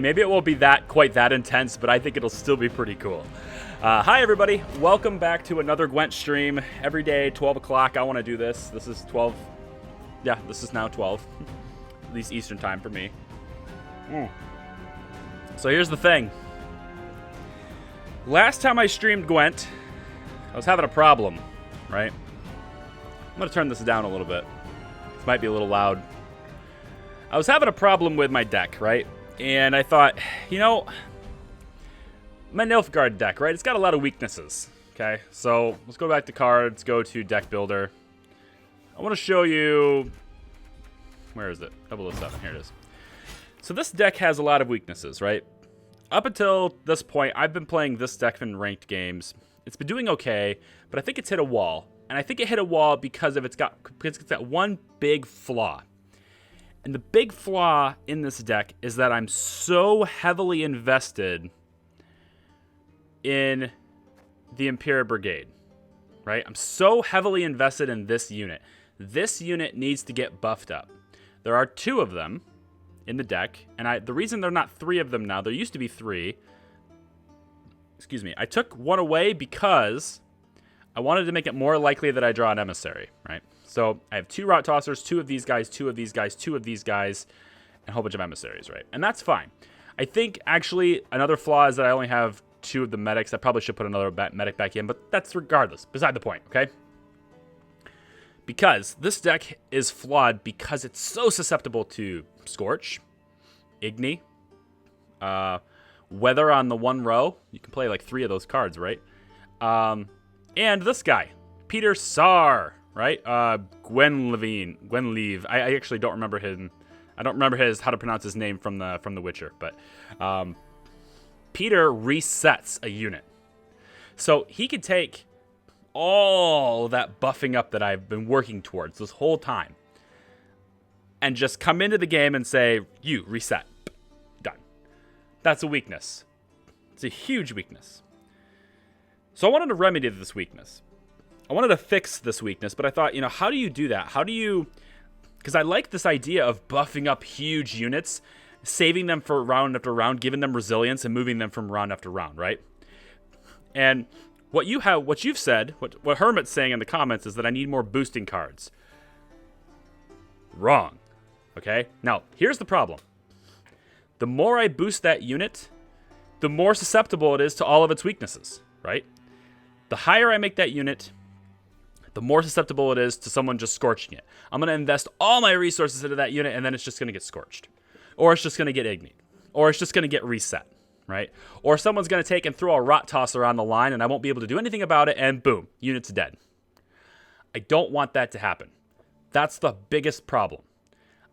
Maybe it won't be quite that intense, but I think it'll still be pretty cool. Hi, everybody. Welcome back to another GWENT stream. Every day, 12 o'clock, I want to do this. This is 12. Yeah, this is now 12. At least Eastern time for me. So here's the thing. Last time I streamed GWENT, I was having a problem, right? I'm going to turn this down a little bit. This might be a little loud. I was having a problem with my deck, right? And I thought, you know, my Nilfgaard deck, right? It's got a lot of weaknesses, okay? So let's go back to cards, go to deck builder. I want to show you, where is it? 007, here it is. So this deck has a lot of weaknesses, right? Up until this point, I've been playing this deck in ranked games. It's been doing okay, but I think it's hit a wall. And I think it hit a wall because it's got one big flaw. And the big flaw in this deck is that I'm so heavily invested in the Imperial Brigade, right? I'm so heavily invested in this unit. This unit needs to get buffed up. There are 2 of them in the deck, and the reason there are not 3 of them now, there used to be 3. Excuse me. I took one away because I wanted to make it more likely that I draw an emissary, right? So I have 2 route tossers, 2 of these guys, 2 of these guys, 2 of these guys, and a whole bunch of emissaries, right? And that's fine. I think actually another flaw is that I only have 2 of the medics. I probably should put another medic back in, but that's regardless, beside the point, okay? Because this deck is flawed because it's so susceptible to Scorch, Igni, Weather on the 1 row. You can play like 3 of those cards, right? And this guy, Peter Saar, right? Gwenleve. I actually don't remember him. I don't remember how to pronounce his name from the Witcher, but Peter resets a unit. So he could take all that buffing up that I've been working towards this whole time and just come into the game and say, you reset. Done. That's a weakness. It's a huge weakness. So I wanted to remedy this weakness. I wanted to fix this weakness, but I thought, you know, how do you do that? How do you... Because I like this idea of buffing up huge units, saving them for round after round, giving them resilience, and moving them from round after round, right? And what you've said, what Hermit's saying in the comments is that I need more boosting cards. Wrong. Okay? Now, here's the problem. The more I boost that unit, the more susceptible it is to all of its weaknesses, right? The higher I make that unit, the more susceptible it is to someone just scorching it. I'm going to invest all my resources into that unit, and then it's just going to get scorched. Or it's just going to get ignited. Or it's just going to get reset, right? Or someone's going to take and throw a rot tosser on the line, and I won't be able to do anything about it, and boom, unit's dead. I don't want that to happen. That's the biggest problem.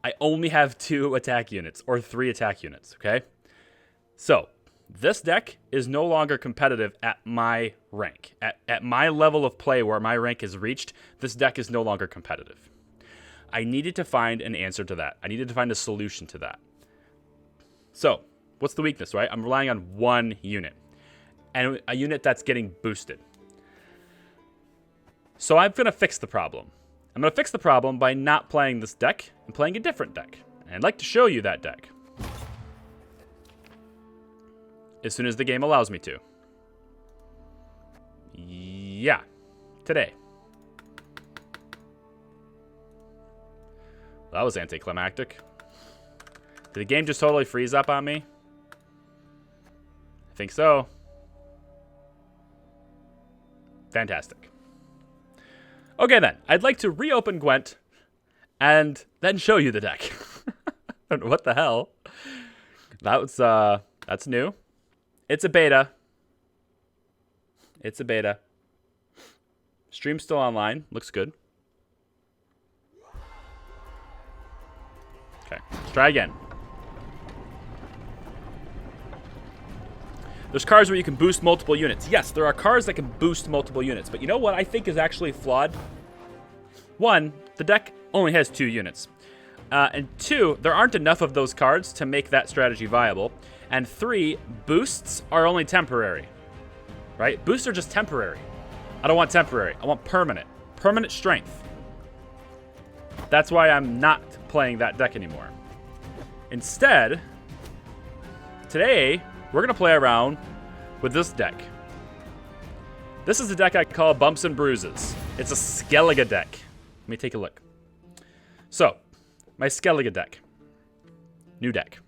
I only have 2 attack units, or 3 attack units, okay? So, this deck is no longer competitive at my rank. At my level of play where my rank is reached, this deck is no longer competitive. I needed to find an answer to that. I needed to find a solution to that. So, what's the weakness, right? I'm relying on 1 unit. And a unit that's getting boosted. So I'm going to fix the problem. I'm going to fix the problem by not playing this deck and playing a different deck. And I'd like to show you that deck as soon as the game allows me to. Yeah, today. That was anticlimactic. Did the game just totally freeze up on me? I think so. Fantastic. Okay then, I'd like to reopen GWENT and then show you the deck. What the hell? That's new. It's a beta. It's a beta. Stream's still online. Looks good. Okay, let's try again. There's cards where you can boost multiple units. Yes, there are cards that can boost multiple units. But you know what I think is actually flawed? 1, the deck only has 2 units. And 2, there aren't enough of those cards to make that strategy viable. And 3, boosts are only temporary. Right? Boosts are just temporary. I don't want temporary. I want permanent. Permanent strength. That's why I'm not playing that deck anymore. Instead, today we're going to play around with this deck. This is a deck I call Bumps and Bruises. It's a Skellige deck. Let me take a look. So, my Skellige deck. New deck.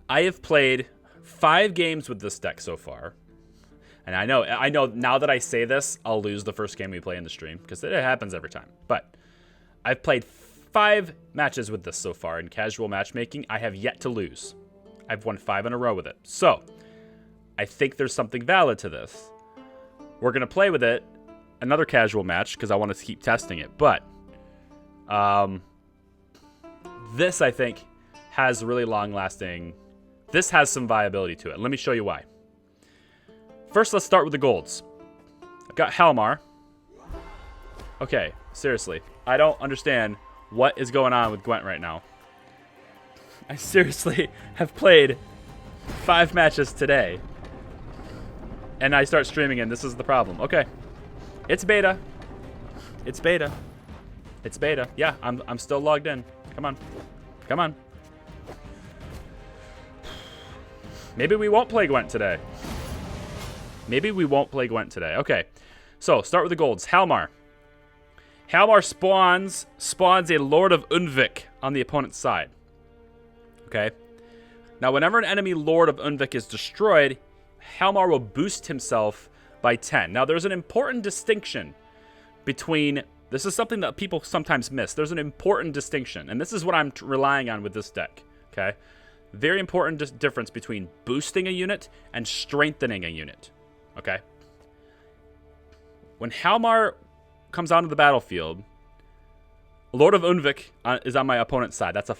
I have played 5 games with this deck so far. And I know now that I say this, I'll lose the first game we play in the stream, because it happens every time. But I've played 5 matches with this so far in casual matchmaking. I have yet to lose. I've won 5 in a row with it. So, I think there's something valid to this. We're going to play with it another casual match, because I want to keep testing it. But, this, I think, has really long-lasting... This has some viability to it. Let me show you why. First, let's start with the golds. I've got Halmar. Okay, seriously. I don't understand what is going on with Gwent right now. I seriously have played 5 matches today. And I start streaming and this is the problem. Okay. It's beta. It's beta. It's beta. Yeah, I'm still logged in. Come on. Come on. Maybe we won't play Gwent today. Maybe we won't play Gwent today. Okay. So, start with the golds. Halmar. Halmar spawns a Lord of Unvik on the opponent's side. Okay. Now, whenever an enemy Lord of Unvik is destroyed, Halmar will boost himself by 10. Now, there's an important distinction between... This is something that people sometimes miss. There's an important distinction, and this is what I'm relying on with this deck. Okay. Very important difference between boosting a unit and strengthening a unit. Okay. When Halmar comes onto the battlefield, Lord of Unvik is on my opponent's side. That's a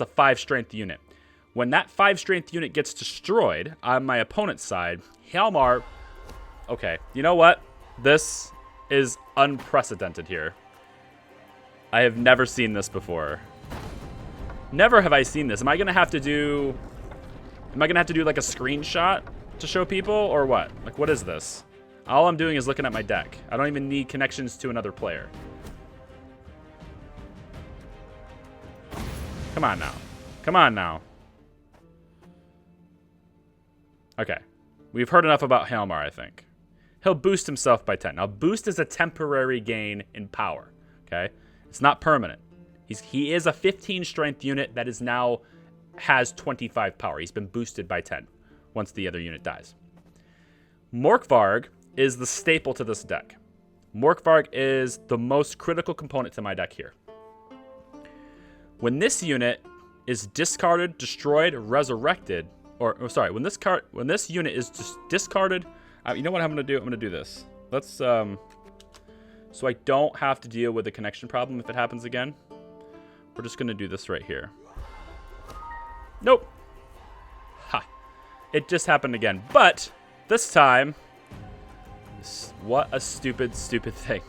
5 strength unit. When that 5 strength unit gets destroyed on my opponent's side, Halmar... Okay, you know what? This is unprecedented here. I have never seen this before. Never have I seen this. Am I gonna have to do like a screenshot to show people, or what? Like, what is this? All I'm doing is looking at my deck. I don't even need connections to another player. Come on now. Come on now. Okay. We've heard enough about Halmar, I think. He'll boost himself by 10. Now, boost is a temporary gain in power. Okay? It's not permanent. He is a 15 strength unit that is now has 25 power. He's been boosted by 10 once the other unit dies. Morkvarg is the staple to this deck. Morkvarg is the most critical component to my deck here. When this unit is discarded, destroyed, resurrected, when this unit is just discarded, you know what I'm gonna do? I'm gonna do this. Let's so I don't have to deal with the connection problem if it happens again. We're just gonna do this right here. Nope. Ha. It just happened again. But this time, what a stupid, stupid thing.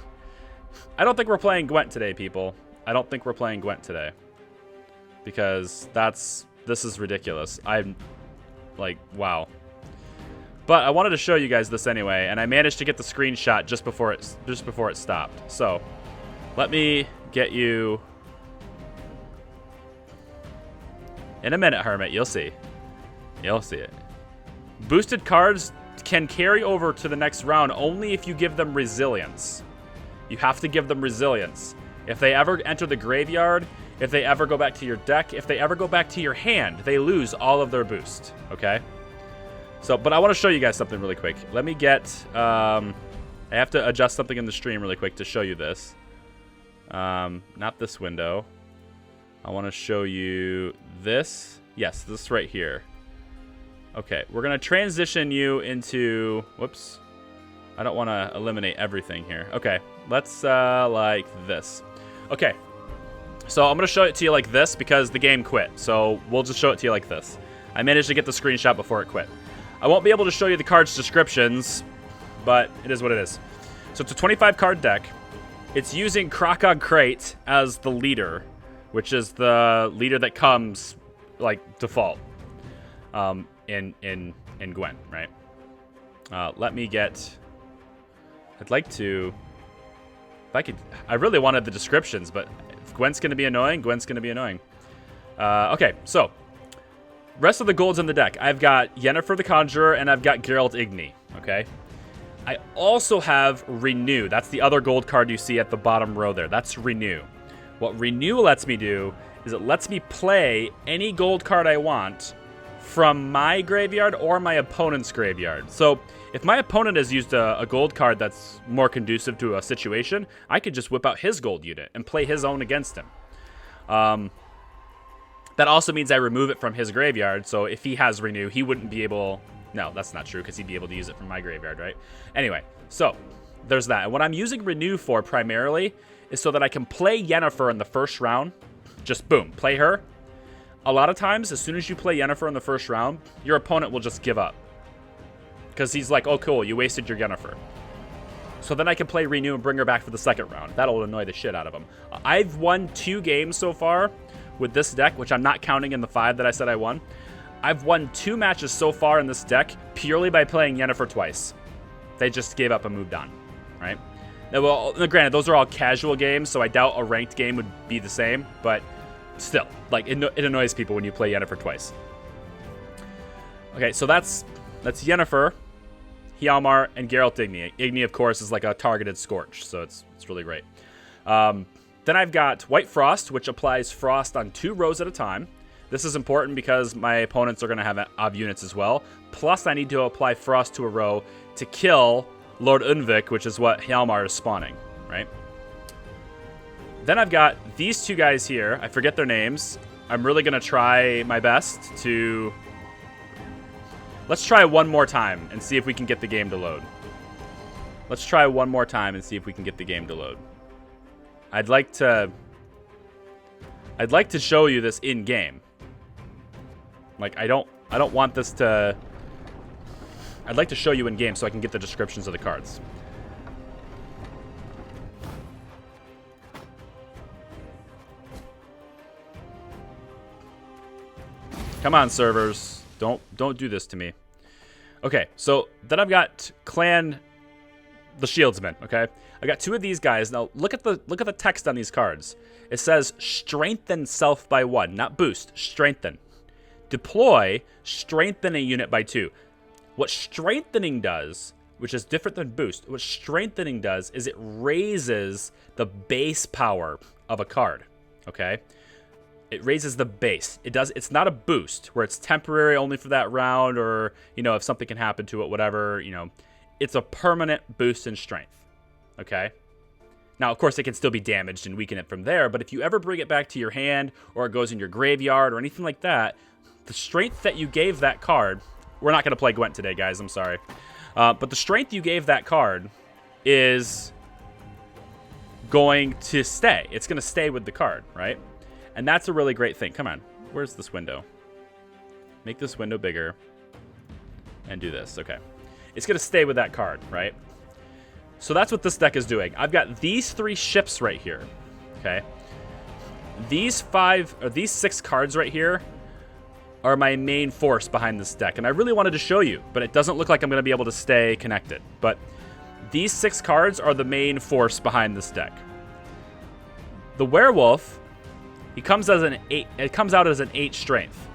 I don't think we're playing Gwent today, people. I don't think we're playing Gwent today. Because this is ridiculous. I'm like, wow. But I wanted to show you guys this anyway, and I managed to get the screenshot just before it stopped. So, let me get you... In a minute, Hermit, you'll see. You'll see it. Boosted cards can carry over to the next round only if you give them resilience. You have to give them resilience. If they ever enter the graveyard, if they ever go back to your deck, if they ever go back to your hand, they lose all of their boost, okay? So, but I want to show you guys something really quick. Let me get, I have to adjust something in the stream really quick to show you this. Not this window. I want to show you this. Yes, this right here. Okay, we're going to transition you into... Whoops. I don't want to eliminate everything here. Okay, let's like this. Okay, so I'm going to show it to you like this because the game quit. So we'll just show it to you like this. I managed to get the screenshot before it quit. I won't be able to show you the cards' descriptions, but it is what it is. So it's a 25-card deck. It's using Krakog Crate as the leader, which is the leader that comes like default in Gwent, right? Let me get... I'd like to... If I could... I really wanted the descriptions, but if Gwent's going to be annoying, Gwent's going to be annoying. Okay, so... rest of the golds in the deck. I've got Yennefer the Conjurer, and I've got Geralt Igni, okay? I also have Renew. That's the other gold card you see at the bottom row there. That's Renew. What Renew lets me do is it lets me play any gold card I want from my graveyard or my opponent's graveyard. So if my opponent has used a gold card that's more conducive to a situation, I could just whip out his gold unit and play his own against him. That also means I remove it from his graveyard, so if he has Renew, he wouldn't be able... No, that's not true, because he'd be able to use it from my graveyard, right? Anyway, so there's that. And what I'm using Renew for primarily is so that I can play Yennefer in the first round. Just boom, play her. A lot of times, as soon as you play Yennefer in the first round, your opponent will just give up. Because he's like, oh, cool, you wasted your Yennefer. So then I can play Renew and bring her back for the second round. That'll annoy the shit out of him. I've won 2 games so far with this deck, which I'm not counting in the 5 that I said I won. I've won 2 matches so far in this deck purely by playing Yennefer twice. They just gave up and moved on, right? Now, well, granted, those are all casual games, so I doubt a ranked game would be the same, but still, like, it annoys people when you play Yennefer twice. Okay, so that's Yennefer, Hjalmar, and Geralt Igni. Igni, of course, is like a targeted Scorch, so it's really great. Then I've got White Frost, which applies Frost on 2 rows at a time. This is important because my opponents are going to have units as well. Plus, I need to apply Frost to a row to kill Lord Unvik, which is what Hjalmar is spawning, right? Then I've got these 2 guys here. I forget their names. I'm really going to try my best to... Let's try one more time and see if we can get the game to load. Let's try one more time and see if we can get the game to load. I'd like to show you this in game. Like, I don't want this to... I'd like to show you in game so I can get the descriptions of the cards. Come on, servers. Don't do this to me. Okay, so then I've got Clan the Shieldsman, okay? I got 2 of these guys. Now look at the text on these cards. It says strengthen self by 1, not boost, strengthen. Deploy, strengthen a unit by 2. What strengthening does, which is different than boost, what strengthening does is it raises the base power of a card, okay? It raises the base. It's not a boost where it's temporary only for that round, or, you know, if something can happen to it, whatever, you know. It's a permanent boost in strength, okay? Now, of course, it can still be damaged and weaken it from there, but if you ever bring it back to your hand, or it goes in your graveyard, or anything like that, the strength that you gave that card... We're not going to play Gwent today, guys. I'm sorry. But the strength you gave that card is going to stay. It's going to stay with the card, right? And that's a really great thing. Come on. Where's this window? Make this window bigger. And do this. Okay. It's going to stay with that card, right? So that's what this deck is doing. I've got these 3 ships right here. Okay. These 6 cards right here are my main force behind this deck. And I really wanted to show you, but it doesn't look like I'm going to be able to stay connected. But these 6 cards are the main force behind this deck. The Werewolf, he comes as an 8. It comes out as an 8 strength.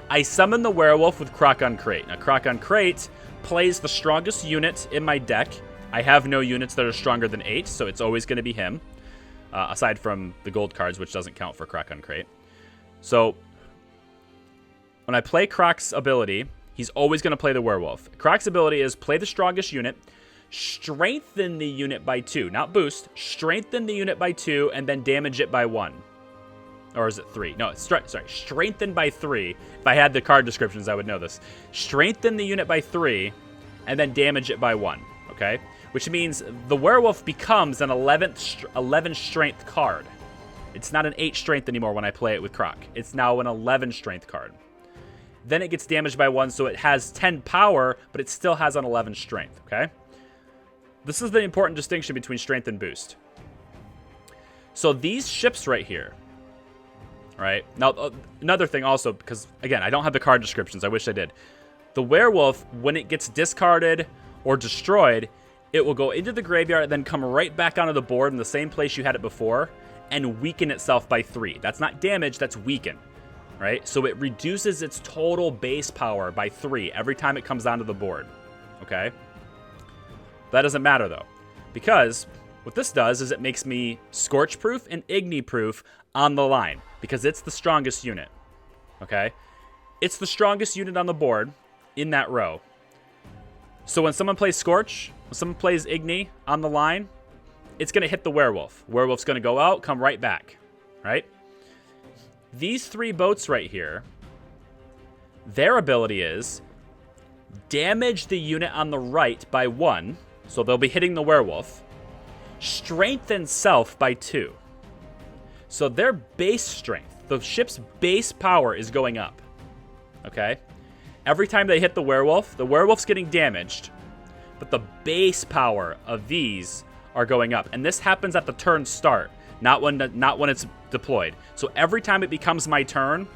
I summon the Werewolf with Krakon Crate. Now, Krakon Crate plays the strongest unit in my deck. I have no units that are stronger than 8, so it's always going to be him. Aside from the gold cards, which doesn't count for Krakon Crate. So when I play Krok's ability, he's always going to play the Werewolf. Krok's ability is play the strongest unit, strengthen the unit by 2, not boost, strengthen the unit by 2, and then damage it by 1. Or is it 3? No, it's sorry, strengthen by 3. If I had the card descriptions, I would know this. Strengthen the unit by 3, and then damage it by 1, okay? Which means the Werewolf becomes an 11 strength card. It's not an 8 strength anymore when I play it with Krok. It's now an 11 strength card. Then it gets damaged by 1, so it has 10 power, but it still has an 11 strength, okay? This is the important distinction between strength and boost. So these ships right here, right? Now, another thing also, because, again, I don't have the card descriptions. I wish I did. The Werewolf, when it gets discarded or destroyed, it will go into the graveyard and then come right back onto the board in the same place you had it before and weaken itself by 3. That's not damage, that's weaken. right? So it reduces its total base power by 3 every time it comes onto the board, okay? That doesn't matter, though, because what this does is it makes me Scorch-proof and Igni-proof on the line, because it's the strongest unit, okay? It's the strongest unit on the board in that row. So when someone plays Scorch, when someone plays Igni on the line, it's going to hit the Werewolf. Werewolf's going to go out, come right back, right? These 3 boats right here, their ability is damage the unit on the right by 1, so they'll be hitting the Werewolf, strengthen self by 2. So their base strength, the ship's base power is going up, okay? Every time they hit the Werewolf's getting damaged, but the base power of these are going up. And this happens at the turn start, not when it's deployed. So every time it becomes my turn,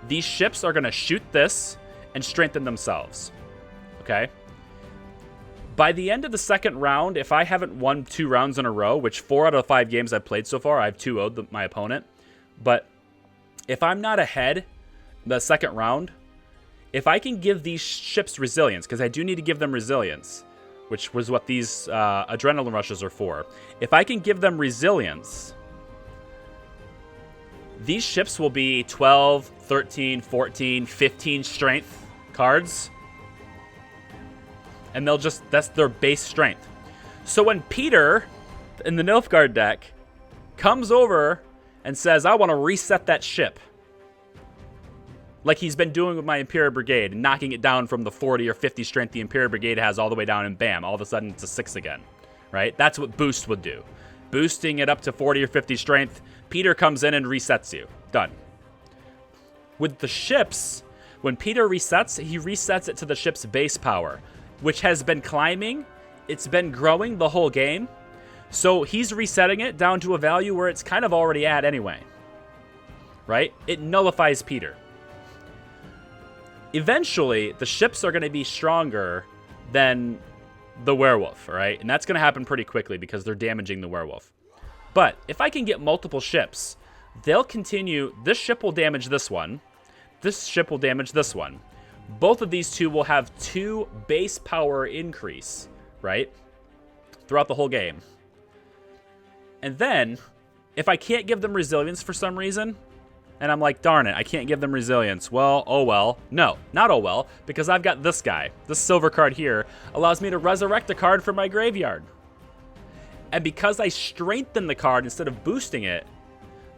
these ships are going to shoot this and strengthen themselves, okay? By the end of the second round, if I haven't won 2 rounds in a row, which 4 out of 5 games I've played so far, I've 2-0'd my opponent. But if I'm not ahead the second round, if I can give these ships resilience, because I do need to give them resilience, which was what these adrenaline rushes are for. If I can give them resilience, these ships will be 12, 13, 14, 15 strength cards. And they'll just, that's their base strength. So when Peter, in the Nilfgaard deck, comes over and says, I want to reset that ship, like he's been doing with my Imperial Brigade, knocking it down from the 40 or 50 strength the Imperial Brigade has all the way down, and bam, all of a sudden it's a 6 again, right? That's what Boost would do. Boosting it up to 40 or 50 strength, Peter comes in and resets you. Done. With the ships, when Peter resets, he resets it to the ship's base power, which has been climbing. It's been growing the whole game. So he's resetting it down to a value where it's kind of already at anyway, right? It nullifies Peter. Eventually, the ships are going to be stronger than the Werewolf, right? And that's going to happen pretty quickly because they're damaging the Werewolf. But if I can get multiple ships, they'll continue. This ship will damage this one. This ship will damage this one. Both of these two will have 2 base power increase, right? Throughout the whole game. And then, if I can't give them resilience for some reason, and I'm like, darn it, I can't give them resilience. Well, oh well. No, not oh well, because I've got this guy. This silver card here allows me to resurrect a card from my graveyard. And because I strengthen the card instead of boosting it,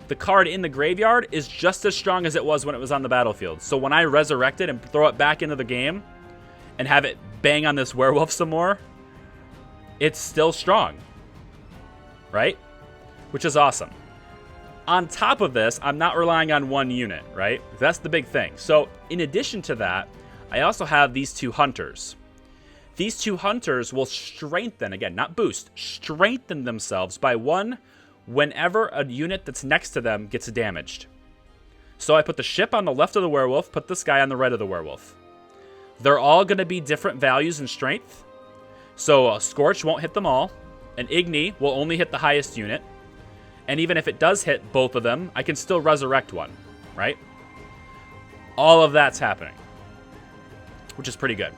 the card in the graveyard is just as strong as it was when it was on the battlefield. So when I resurrect it and throw it back into the game and have it bang on this Werewolf some more, it's still strong, right? Which is awesome. On top of this, I'm not relying on one unit, right? That's the big thing. So in addition to that, I also have these 2 hunters. These 2 hunters will strengthen, again, not boost, strengthen themselves by 1 whenever a unit that's next to them gets damaged. So I put the ship on the left of the Werewolf, put this guy on the right of the Werewolf. They're all going to be different values in strength. So a Scorch won't hit them all. An Igni will only hit the highest unit. And even if it does hit both of them, I can still resurrect one, right? All of that's happening, which is pretty good.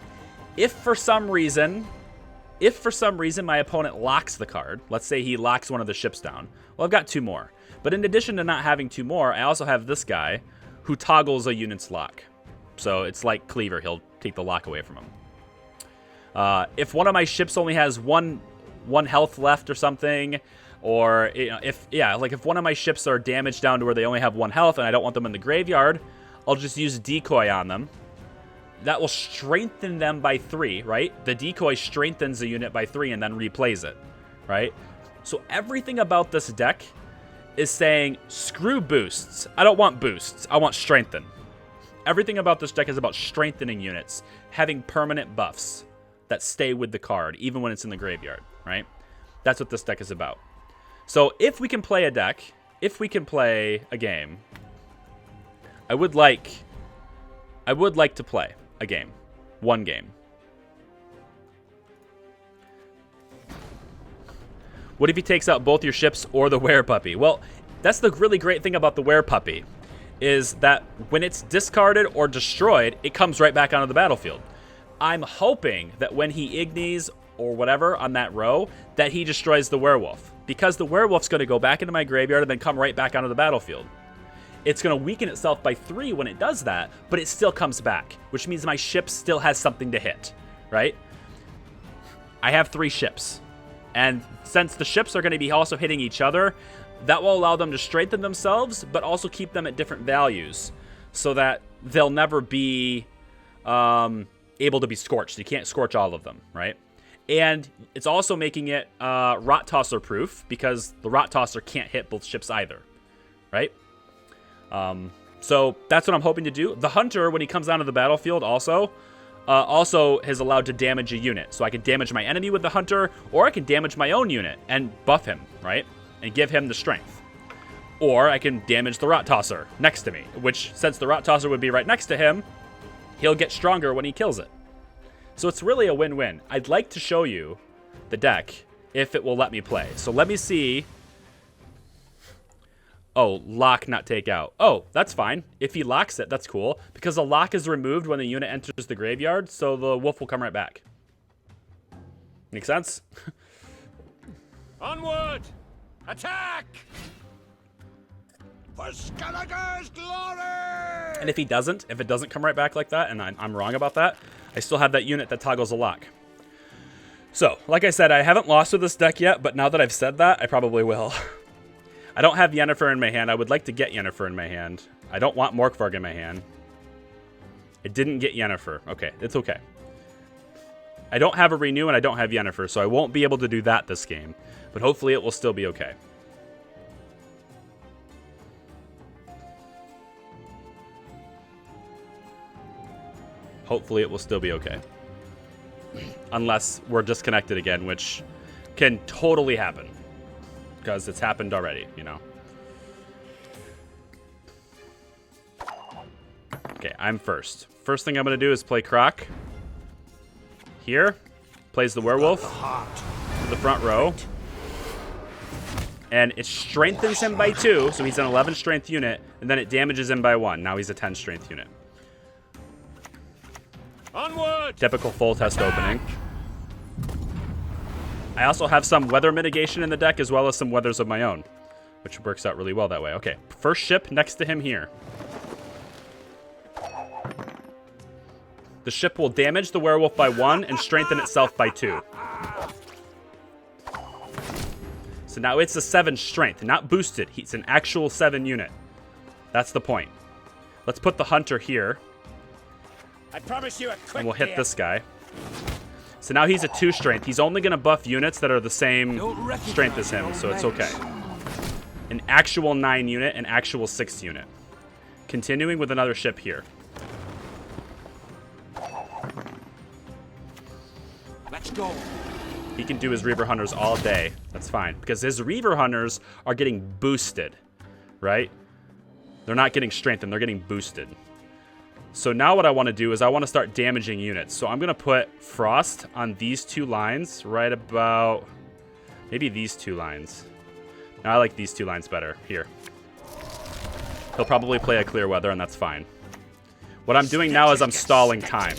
If for some reason my opponent locks the card, let's say he locks one of the ships down, well, I've got 2 more. But in addition to not having 2 more, I also have this guy who toggles a unit's lock. So it's like Cleaver, he'll take the lock away from him. If one of my ships only has one health left or something, or if one of my ships are damaged down to where they only have 1 health and I don't want them in the graveyard, I'll just use Decoy on them. That will strengthen them by 3, right? The Decoy strengthens the unit by 3 and then replays it, right? So everything about this deck is saying, screw boosts. I don't want boosts. I want strengthen. Everything about this deck is about strengthening units, having permanent buffs that stay with the card, even when it's in the graveyard, right? That's what this deck is about. So if we can play a deck, if we can play a game, I would like to play a game. 1 game. What if he takes out both your ships or the Werepuppy? Well, that's the really great thing about the Werepuppy, is that when it's discarded or destroyed, it comes right back onto the battlefield. I'm hoping that when he ignies or whatever on that row, that he destroys the werewolf. Because the werewolf's going to go back into my graveyard and then come right back onto the battlefield. It's going to weaken itself by 3 when it does that, but it still comes back, which means my ship still has something to hit, right? I have 3 ships. And since the ships are going to be also hitting each other, that will allow them to strengthen themselves, but also keep them at different values so that they'll never be able to be scorched. You can't scorch all of them, right? And it's also making it Rot Tosser proof because the Rot Tosser can't hit both ships either, right? So that's what I'm hoping to do. The Hunter, when he comes onto the battlefield also is allowed to damage a unit. So I can damage my enemy with the Hunter, or I can damage my own unit and buff him, right? And give him the strength. Or I can damage the Rot Tosser next to me, which, since the Rot Tosser would be right next to him, he'll get stronger when he kills it. So it's really a win-win. I'd like to show you the deck if it will let me play. So let me see. Oh, lock, not take out. Oh, that's fine. If he locks it, that's cool. Because the lock is removed when the unit enters the graveyard, so the wolf will come right back. Make sense? Onward! Attack! For Skellige's glory! And if it doesn't come right back like that, and I'm wrong about that, I still have that unit that toggles the lock. So, like I said, I haven't lost with this deck yet, but now that I've said that, I probably will. I don't have Yennefer in my hand. I would like to get Yennefer in my hand. I don't want Morkvarg in my hand. I didn't get Yennefer. Okay, it's okay. I don't have a Renew and I don't have Yennefer, so I won't be able to do that this game. But hopefully it will still be okay. Hopefully it will still be okay. Unless we're disconnected again, which can totally happen. Because it's happened already, you know. Okay, I'm first. First thing I'm going to do is play Croc. Here. Plays the werewolf. To the front row. And it strengthens him by 2, so he's an 11 strength unit. And then it damages him by 1. Now he's a 10 strength unit. Onward! Typical full test opening. I also have some weather mitigation in the deck as well as some weathers of my own, which works out really well that way. Okay, first ship next to him here. The ship will damage the werewolf by 1 and strengthen itself by 2. So now it's a 7 strength, not boosted. It's an actual 7 unit. That's the point. Let's put the Hunter here. I promise you a quick and we'll hit this guy. So now he's a 2 strength. He's only going to buff units that are the same strength as him, so it's okay. An actual 9 unit, an actual 6 unit. Continuing with another ship here. Let's go. He can do his Reaver Hunters all day. That's fine. Because his Reaver Hunters are getting boosted, right? They're not getting strengthened, they're getting boosted. So now what I want to do is I want to start damaging units. So I'm going to put Frost on these 2 lines right about... maybe these 2 lines. No, I like these 2 lines better. Here. He'll probably play a Clear Weather, and that's fine. What I'm doing now is I'm stalling time.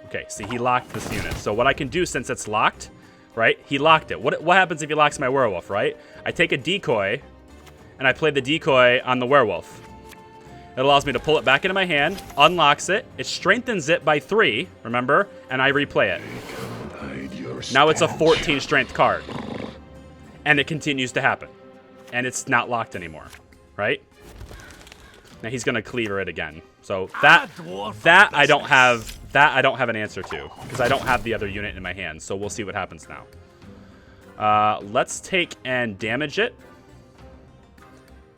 Okay, see, he locked this unit. So what I can do since it's locked, right? He locked it. What happens if he locks my werewolf, right? I take a decoy, and I play the decoy on the werewolf. It allows me to pull it back into my hand, unlocks it, it strengthens it by 3, remember? And I replay it. Now it's a 14 strength card. And it continues to happen. And it's not locked anymore, right? Now he's going to cleaver it again. So that I don't have an answer to, because I don't have the other unit in my hand. So we'll see what happens now. Let's take and damage it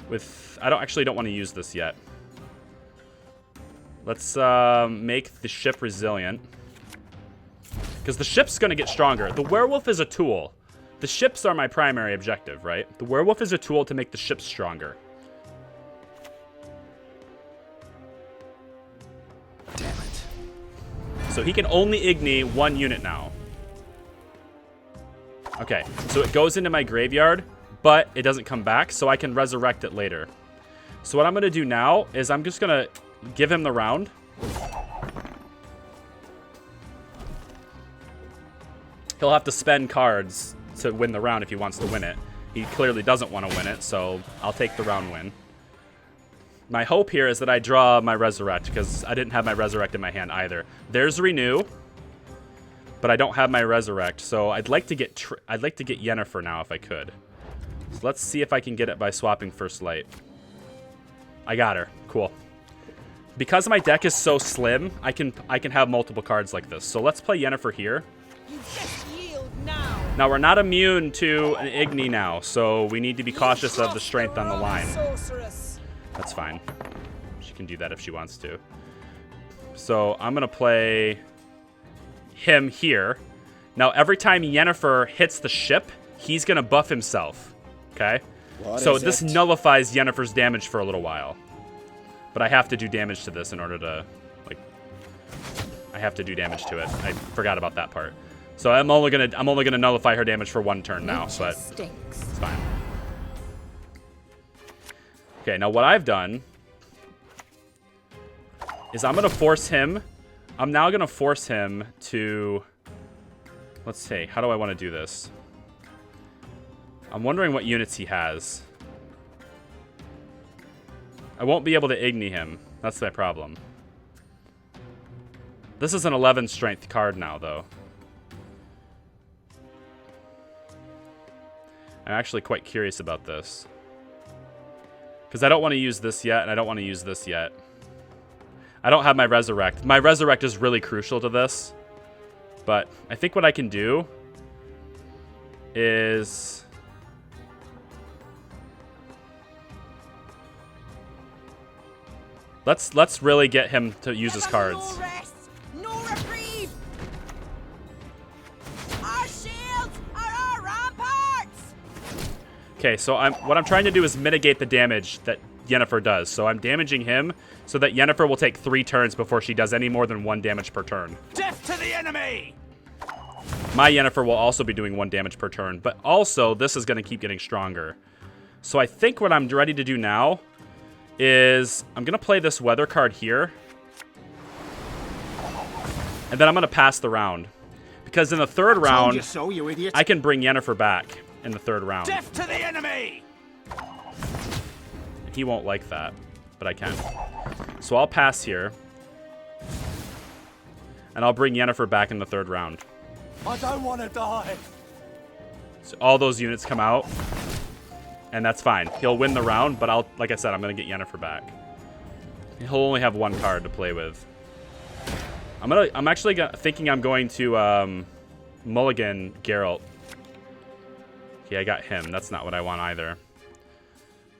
with... I don't want to use this yet. Let's make the ship resilient. Because the ship's going to get stronger. The werewolf is a tool. The ships are my primary objective, right? The werewolf is a tool to make the ships stronger. Damn it. So he can only igni 1 unit now. Okay, so it goes into my graveyard, but it doesn't come back, so I can resurrect it later. So what I'm going to do now is I'm just going to give him the round. He'll have to spend cards to win the round if he wants to win it. He clearly doesn't want to win it, so I'll take the round win. My hope here is that I draw my Resurrect, because I didn't have my Resurrect in my hand either. There's Renew, but I don't have my Resurrect, so I'd like to get Yennefer now if I could. So let's see if I can get it by swapping First Light. I got her. Cool. Because my deck is so slim, I can have multiple cards like this. So let's play Yennefer here. You just yield now. Now we're not immune to an Igni now, so we need to be cautious of the strength on the line. That's fine. She can do that if she wants to. So I'm going to play him here. Now every time Yennefer hits the ship, he's going to buff himself. Okay? So this nullifies Yennefer's damage for a little while. But I have to do damage to this in order to, like, I have to do damage to it. I forgot about that part. So I'm only gonna nullify her damage for one turn now, but it's fine. Okay, now what I've done is I'm gonna force him. I'm now gonna force him to. Let's see. How do I want to do this? I'm wondering what units he has. I won't be able to Igni him. That's my problem. This is an 11 strength card now, though. I'm actually quite curious about this. Because I don't want to use this yet, and I don't want to use this yet. I don't have my Resurrect. My Resurrect is really crucial to this. But I think what I can do is... Let's really get him to use his cards. No rest, no reprieve. Our shields are our ramparts. Okay, so what I'm trying to do is mitigate the damage that Yennefer does. So I'm damaging him so that Yennefer will take 3 turns before she does any more than 1 damage per turn. Death to the enemy! My Yennefer will also be doing 1 damage per turn, but also this is going to keep getting stronger. So I think what I'm ready to do now is I'm going to play this weather card here. And then I'm going to pass the round. Because in the third round, Told you so, you idiot. I can bring Yennefer back in the third round. Death to the enemy! He won't like that, but I can. So I'll pass here. And I'll bring Yennefer back in the third round. I don't want to die. So all those units come out. And that's fine. He'll win the round, but like I said, I'm going to get Yennefer back. He'll only have 1 card to play with. I'm actually thinking I'm going to mulligan Geralt. Okay, I got him. That's not what I want either.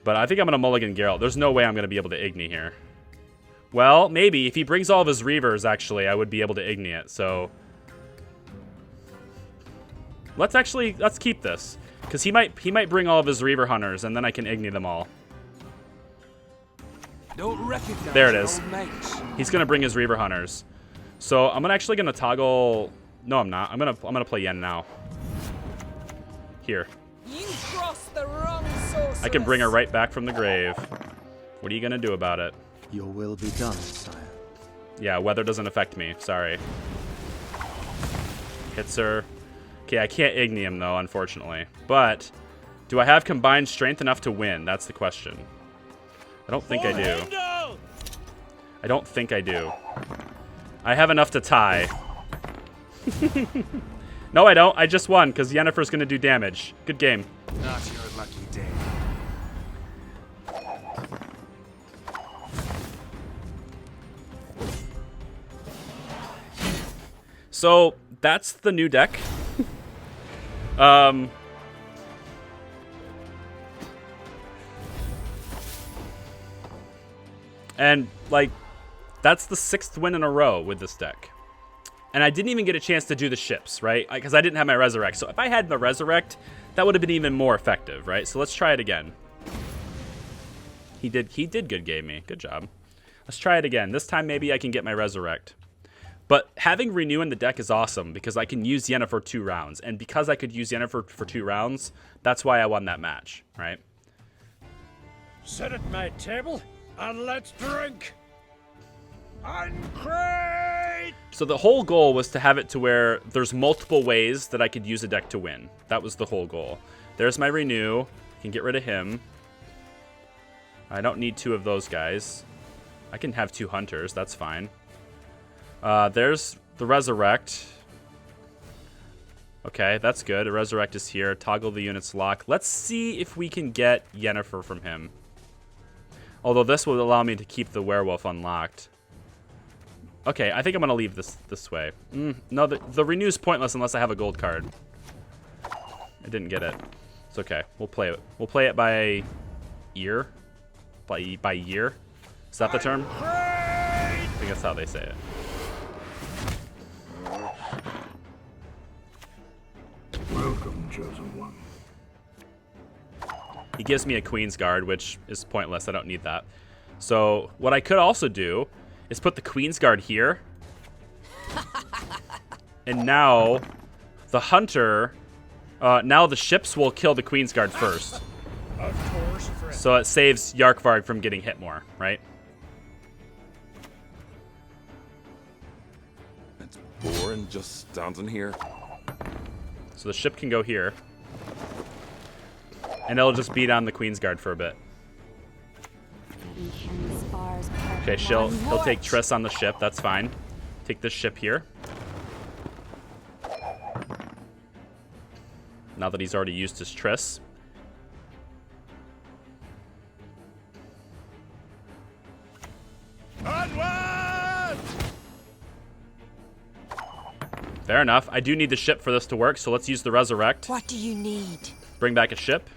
But I think I'm going to mulligan Geralt. There's no way I'm going to be able to Igni here. Well, maybe. If he brings all of his Reavers, actually, I would be able to Igni it. So let's keep this. Because he might bring all of his Reaver Hunters, and then I can Igni them all. Don't recognize there it is. your mates. He's gonna bring his Reaver Hunters. So I'm actually gonna toggle. No, I'm not. I'm gonna play Yen now. Here. You crossed the wrong sorceress. I can bring her right back from the grave. What are you gonna do about it? Your will be done, sire. Yeah, weather doesn't affect me. Sorry. Hits her. Okay, I can't Igni him, though, unfortunately. But do I have combined strength enough to win? That's the question. I don't think I do. I don't think I do. I have enough to tie. No, I don't. I just won, because Yennefer's going to do damage. Good game. Not your lucky day. So, that's the new deck. And, like, that's the 6th win in a row with this deck. And I didn't even get a chance to do the ships, right? Because I didn't have my Resurrect. So if I had the Resurrect, that would have been even more effective, right? So let's try it again. He did good game me. Good job. Let's try it again. This time maybe I can get my Resurrect. But having Renew in the deck is awesome because I can use Yennefer for 2 rounds. And because I could use Yennefer for 2 rounds, that's why I won that match, right? Sit at my table and let's drink. And crate! So the whole goal was to have it to where there's multiple ways that I could use a deck to win. That was the whole goal. There's my renew. Can get rid of him. I don't need 2 of those guys. I can have 2 hunters. That's fine. There's the resurrect. Okay, that's good. A resurrect is here. Toggle the unit's lock. Let's see if we can get Yennefer from him. Although this will allow me to keep the werewolf unlocked. Okay, I think I'm going to leave this way. No, the renew's pointless unless I have a gold card. I didn't get it. It's okay. We'll play it. We'll play it by ear. By year. Is that the term? I think that's how they say it. Welcome, chosen one. He gives me a Queen's Guard, which is pointless. I don't need that. So what I could also do is put the Queen's Guard here. And now the Hunter, now the ships will kill the Queen's Guard first. Of course, friend. So it saves Yarkvarg from getting hit more, right? It's boring just standing here. So the ship can go here. And it'll just beat on the Queen's Guard for a bit. Okay, he'll take Triss on the ship. That's fine. Take this ship here. Now that he's already used his Triss. Onward! Fair enough. I do need the ship for this to work, so let's use the resurrect. What do you need? Bring back a ship.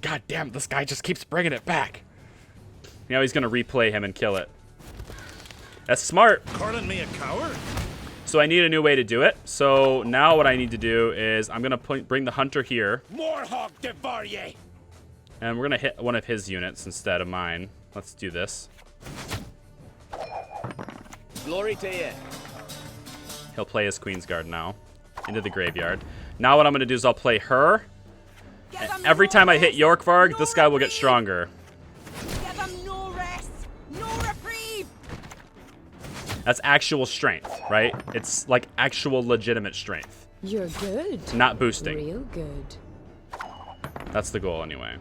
God damn, this guy just keeps bringing it back. Now he's going to replay him and kill it. That's smart. Calling me a coward? So I need a new way to do it. So now what I need to do is I'm going to bring the hunter here. Moorhawk devour ye! And we're going to hit one of his units instead of mine. Let's do this. Glory to you. He'll play his Queen's Guard now into the graveyard. Now what I'm going to do is I'll play her. Every time I hit Yorkvarg, this guy will get stronger. Give him no rest, no reprieve. That's actual strength, right? It's like actual legitimate strength. You're good. Not boosting. Real good. That's the goal anyway.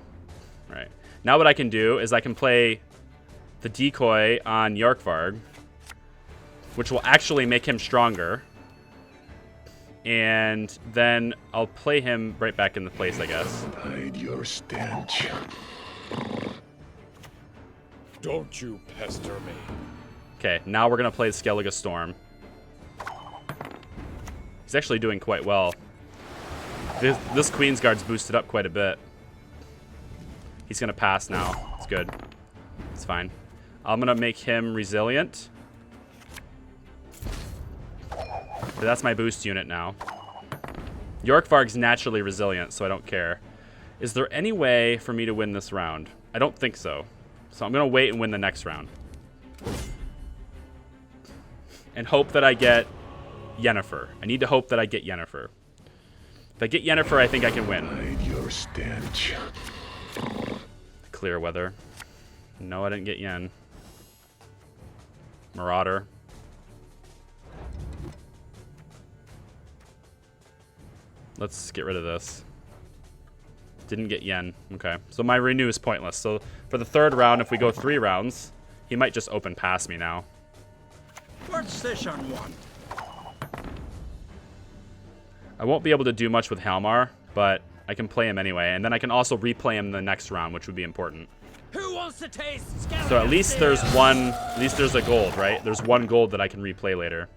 Right. Now what I can do is I can play the decoy on Yorkvarg, which will actually make him stronger. And then I'll play him right back in the place, I guess. Hide your stench. Don't you pester me. Okay, now we're going to play the Skellige Storm. He's actually doing quite well. This Queen's Guard's boosted up quite a bit. He's going to pass now. It's good. It's fine. I'm going to make him resilient. But that's my boost unit now. Yorkvarg's naturally resilient, so I don't care. Is there any way for me to win this round? I don't think so. So I'm going to wait and win the next round. And hope that I get Yennefer. I need to hope that I get Yennefer. If I get Yennefer, I think I can win. Hide your stench. Clear weather. No, I didn't get Yen. Marauder. Let's get rid of this. Didn't get Yen. Okay. So my renew is pointless. So for the third round, if we go 3 rounds, he might just open past me now. What's this on one? I won't be able to do much with Halmar, but I can play him anyway. And then I can also replay him the next round, which would be important. Who wants to taste Skellige? So at least there's one, at least there's a gold, right? There's 1 gold that I can replay later.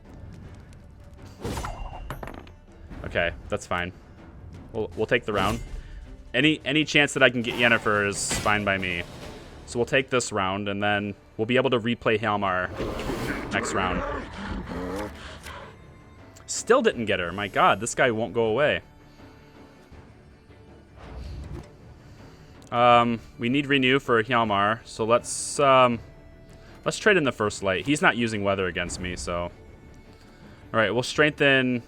Okay, that's fine. We'll take the round. Any chance that I can get Yennefer is fine by me. So we'll take this round, and then we'll be able to replay Halmar next round. Still didn't get her. My God, this guy won't go away. We need renew for Hjalmar, so let's trade in the first light. He's not using weather against me, so. All right, we'll strengthen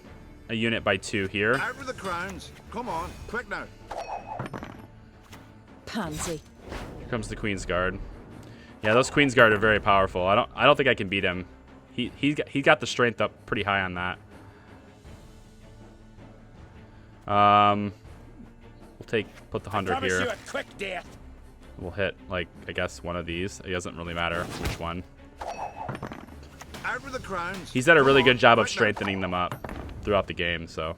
a unit by 2 here. Out with the crowns. Come on, quick now. Pansy. Here comes the Queen's Guard. Yeah, those Queen's Guard are very powerful. I don't think I can beat him. He got the strength up pretty high on that. We'll put the 100 Promise here. you a quick death. We'll hit, like, I guess one of these. It doesn't really matter which one. Out with the crowns. He's done a really good job of strengthening them up throughout the game, so.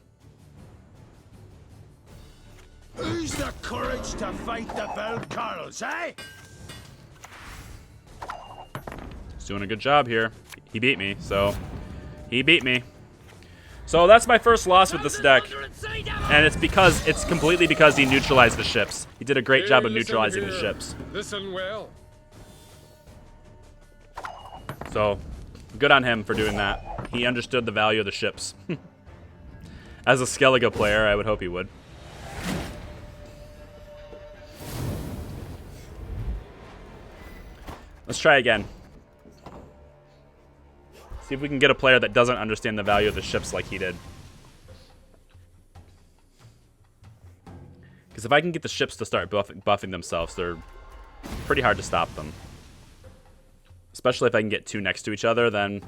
Who's the courage to fight the Velcarls, eh? He's doing a good job here. He beat me, so. He beat me. So that's my first loss with this deck. And it's completely because he neutralized the ships. He did a great job of neutralizing the ships. Listen well. So, good on him for doing that. He understood the value of the ships. As a Skellige player, I would hope he would. Let's try again. See if we can get a player that doesn't understand the value of the ships like he did. Because if I can get the ships to start buffing themselves, they're pretty hard to stop them. Especially if I can get two next to each other, then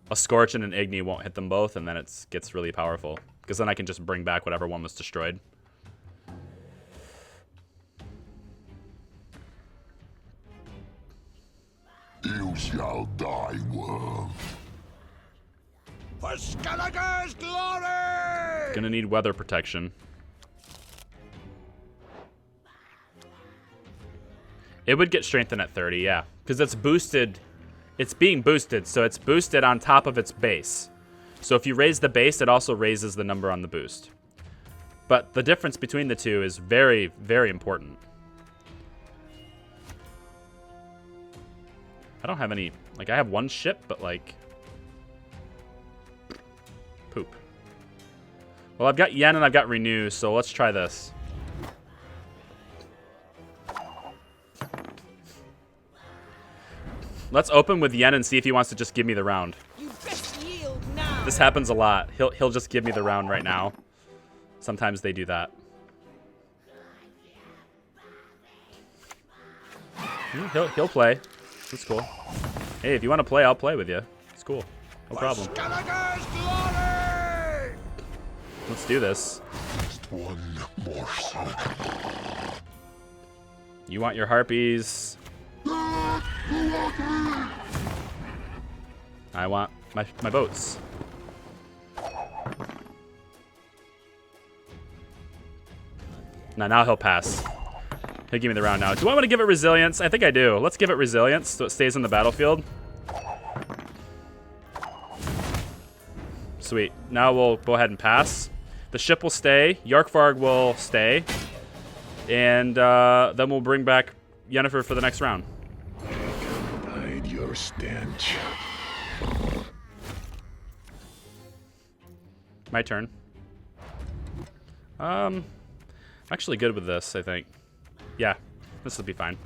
a Scorch and an Igni won't hit them both, and then it gets really powerful. Because then I can just bring back whatever one was destroyed. You shall die, worm. For Skellige's glory! Gonna need weather protection. It would get strengthened at 30, yeah. Because it's boosted. It's being boosted, so it's boosted on top of its base. So if you raise the base, it also raises the number on the boost. But the difference between the two is very, very important. I don't have any... Like, I have one ship, but, like... Poop. Well, I've got Yen and I've got Renew, so let's try this. Let's open with Yen and see if he wants to just give me the round. You best yield now. This happens a lot. He'll just give me the round right now. Sometimes they do that. He'll play. That's cool. Hey, if you want to play, I'll play with you. It's cool. No problem. Skellige's glory! Let's do this. One more circle. You want your harpies. I want my boats. Now he'll pass. He'll give me the round now. Do I want to give it resilience? I think I do. Let's give it resilience so it stays in the battlefield. Sweet. Now we'll go ahead and pass. The ship will stay. Yarkvarg will stay. And then we'll bring back Yennefer for the next round. Hide your stench. My turn. I'm actually good with this, I think. Yeah, this will be fine.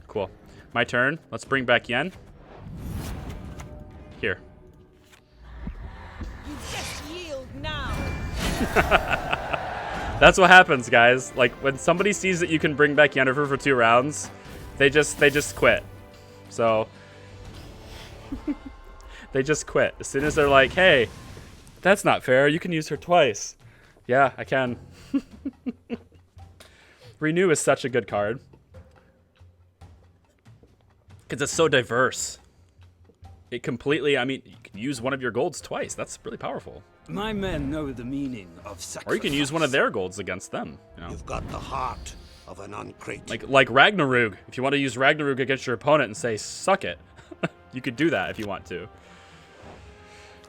Cool. My turn. Let's bring back Yen. Here. You best yield now. That's what happens, guys. Like, when somebody sees that you can bring back Yennefer for 2 rounds, they just quit. So... They just quit. As soon as they're like, hey, that's not fair. You can use her twice. Yeah, I can. Renew is such a good card. Because it's so diverse. It completely, I mean, you can use one of your golds twice. That's really powerful. My men know the meaning of sacrifice. Or you can use one of their golds against them. You know? You've got the heart of an uncrate. Like Ragnarug. If you want to use Ragnarug against your opponent and say, suck it. You could do that if you want to.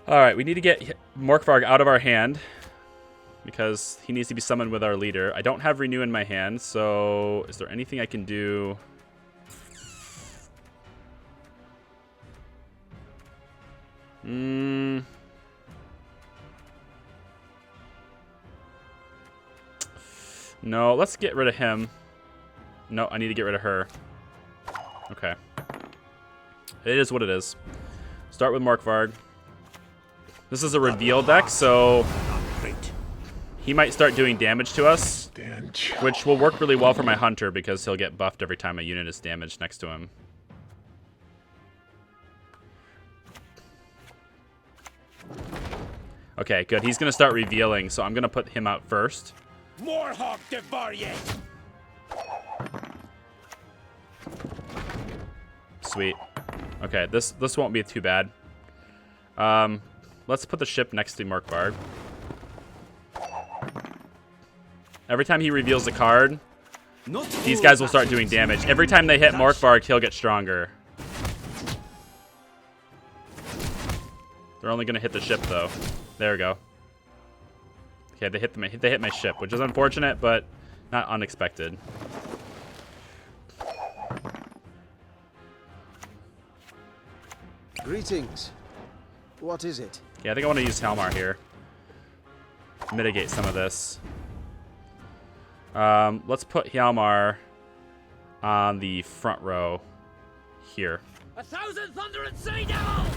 Alright, we need to get Morkvarg out of our hand. Because he needs to be summoned with our leader. I don't have Renew in my hand, so... Is there anything I can do? No, let's get rid of him. No, I need to get rid of her. Okay. It is what it is. Start with Morkvarg. This is a reveal deck, so he might start doing damage to us, Stench. which will work really well for my hunter because he'll get buffed every time a unit is damaged next to him. Okay, good. He's going to start revealing, so I'm going to put him out first. Morhawk de Variet. Sweet. Okay, this won't be too bad. Let's put the ship next to Morkvarg. Every time he reveals a card, these guys will start doing damage. Every time they hit Morkvarg, he'll get stronger. They're only going to hit the ship, though. There we go. Okay, they hit my ship, which is unfortunate, but not unexpected. Greetings. What is it? Yeah, I think I want to use Helmar here. Mitigate some of this. Let's put Hjalmar on the front row here. 1,000 thunder and sea devils!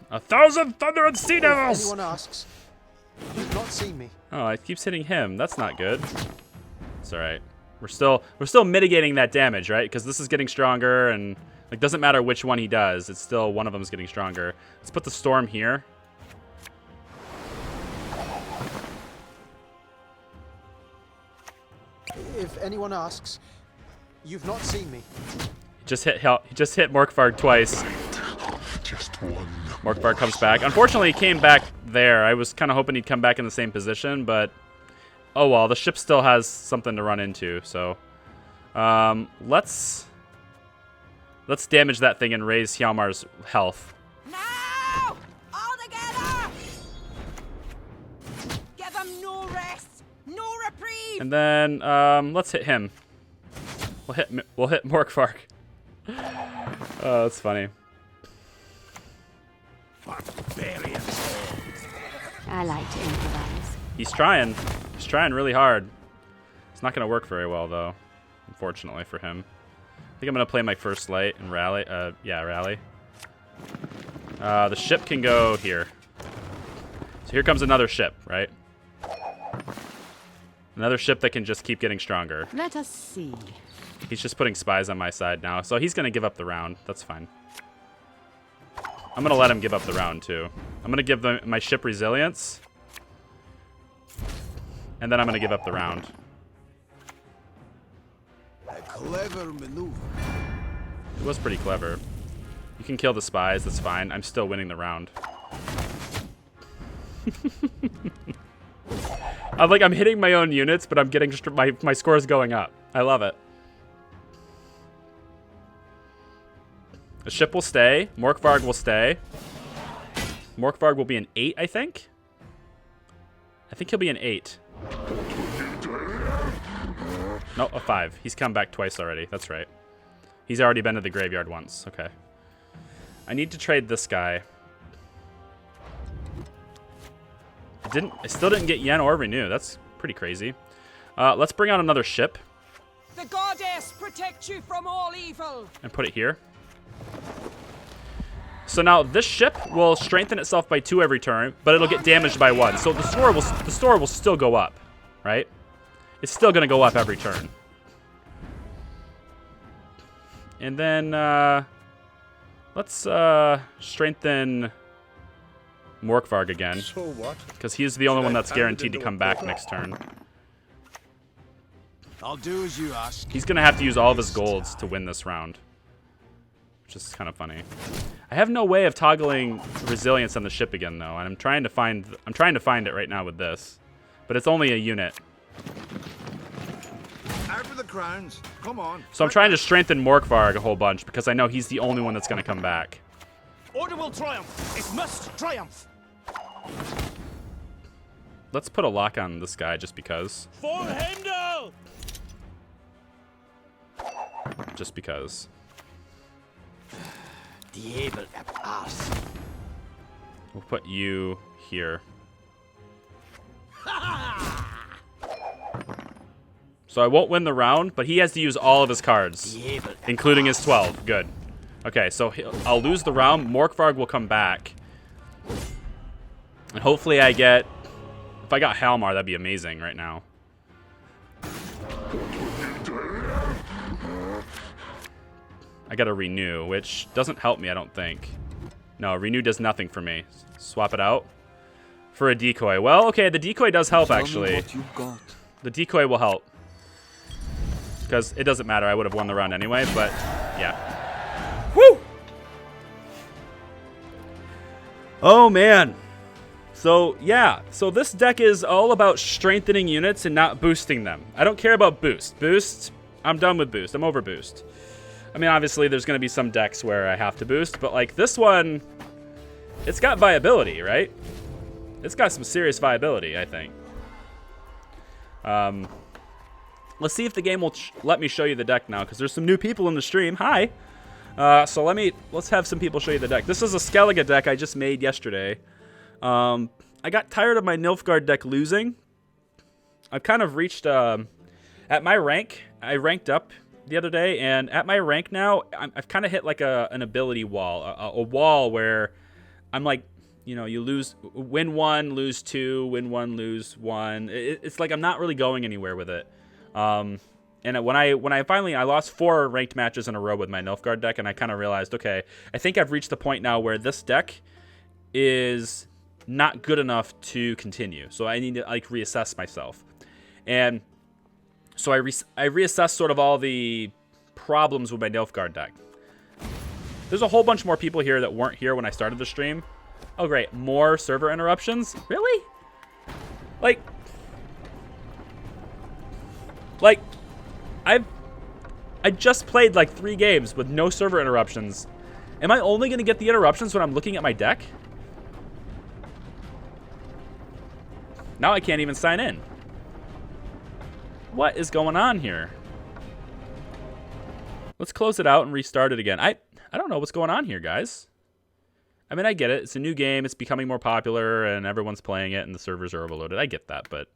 1,000 thunder and sea If devils! anyone asks, you've not seen me. Oh, it keeps hitting him. That's not good. It's all right. We're still mitigating that damage, right? Because this is getting stronger, and like doesn't matter which one he does. It's still one of them is getting stronger. Let's put the storm here. If anyone asks, you've not seen me. He just hit Morkvarg twice. Just one. Morkvarg comes back. Unfortunately, he came back there. I was kind of hoping he'd come back in the same position, but oh well. The ship still has something to run into. So let's damage that thing and raise Hjalmar's health. Now! All together! Give him no rest, no reprieve! And then let's hit him. We'll hit Morkvarg. Oh, that's funny. I like to improvise. He's trying. He's trying really hard. It's not gonna work very well though, unfortunately for him. I think I'm gonna play my first light and rally. Yeah, rally. The ship can go here. So here comes another ship, right? Another ship that can just keep getting stronger. Let us see. He's just putting spies on my side now, so he's gonna give up the round. That's fine. I'm gonna let him give up the round too. I'm gonna give my ship resilience, and then I'm gonna give up the round. A clever maneuver. It was pretty clever. You can kill the spies, that's fine. I'm still winning the round. I'm hitting my own units, but I'm getting my score's going up. I love it. The ship will stay. Morkvarg will stay. Morkvarg will be an 8, I think. I think he'll be an 8. No, a 5. He's come back twice already. That's right. He's already been to the graveyard once. Okay. I need to trade this guy. I still didn't get Yen or Renew. That's pretty crazy. Let's bring out another ship. The goddess protect you from all evil! And put it here. So now this ship will strengthen itself by 2 every turn, but it'll get damaged by 1. So the store will still go up, right? It's still gonna go up every turn. And then let's strengthen Morkvarg again, So what? because he's the only one that's Should I pound it guaranteed to into come a back portal? next turn. I'll do as you ask. He's gonna have to use all of his golds to win this round, which is kind of funny. I have no way of toggling resilience on the ship again though, and I'm trying to find it right now with this, but it's only a unit. Out with the crowns. Come on. So I'm trying to strengthen Morkvarg a whole bunch because I know he's the only one that's gonna come back. Order will triumph. It must triumph. Let's put a lock on this guy just because. For Hindle! Just because. Diable ass. We'll put you here. So I won't win the round, but he has to use all of his cards, including his 12. Good. Okay, so I'll lose the round. Morkvarg will come back. And hopefully I get If I got Halmar, that'd be amazing right now. I got a Renew, which doesn't help me, I don't think. No, Renew does nothing for me. Swap it out for a decoy. Well, okay, the decoy does help, actually. The decoy will help. Because it doesn't matter. I would have won the round anyway, but yeah. Woo! Oh, man. So, yeah. So this deck is all about strengthening units and not boosting them. I don't care about boost. Boost, I'm done with boost. I'm over boost. I mean, obviously, there's going to be some decks where I have to boost, but, like, this one, it's got viability, right? It's got some serious viability, I think. Let's see if the game will let me show you the deck now, because there's some new people in the stream. Hi! So let's have some people show you the deck. This is a Skellige deck I just made yesterday. I got tired of my Nilfgaard deck losing. I've kind of reached, at my rank, I ranked up the other day, and at my rank now, I've kind of hit like an ability wall, a wall where I'm like, you know, you win 1, lose 2, win 1, lose 1. It's like I'm not really going anywhere with it. And when I finally lost 4 ranked matches in a row with my Nilfgaard deck, and I kind of realized, okay, I think I've reached the point now where this deck is not good enough to continue. So I need to like reassess myself. And so I reassessed sort of all the problems with my Nilfgaard deck. There's a whole bunch more people here that weren't here when I started the stream. Oh, great. More server interruptions? Really? Like, I just played like 3 games with no server interruptions. Am I only going to get the interruptions when I'm looking at my deck? Now I can't even sign in. What is going on here? Let's close it out and restart it again. I don't know what's going on here, guys. I mean, I get it. It's a new game. It's becoming more popular, and everyone's playing it, and the servers are overloaded. I get that, but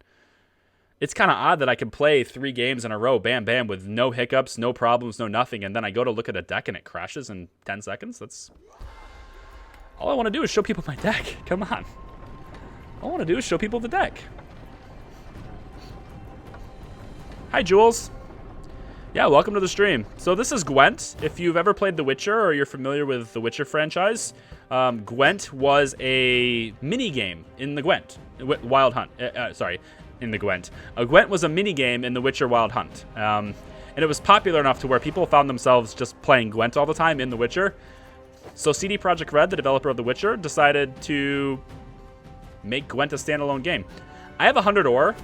it's kind of odd that I can play 3 games in a row, bam, bam, with no hiccups, no problems, no nothing, and then I go to look at a deck, and it crashes in 10 seconds. That's all I want to do is show people my deck. Come on. All I want to do is show people the deck. Hi, Jules. Yeah, welcome to the stream. So this is Gwent. If you've ever played The Witcher or you're familiar with the Witcher franchise, Gwent was a mini game in the Gwent Wild Hunt. In the Gwent. Gwent was a mini game in the Witcher Wild Hunt, and it was popular enough to where people found themselves just playing Gwent all the time in The Witcher. So CD Projekt Red, the developer of The Witcher, decided to make Gwent a standalone game. I have 100 ore.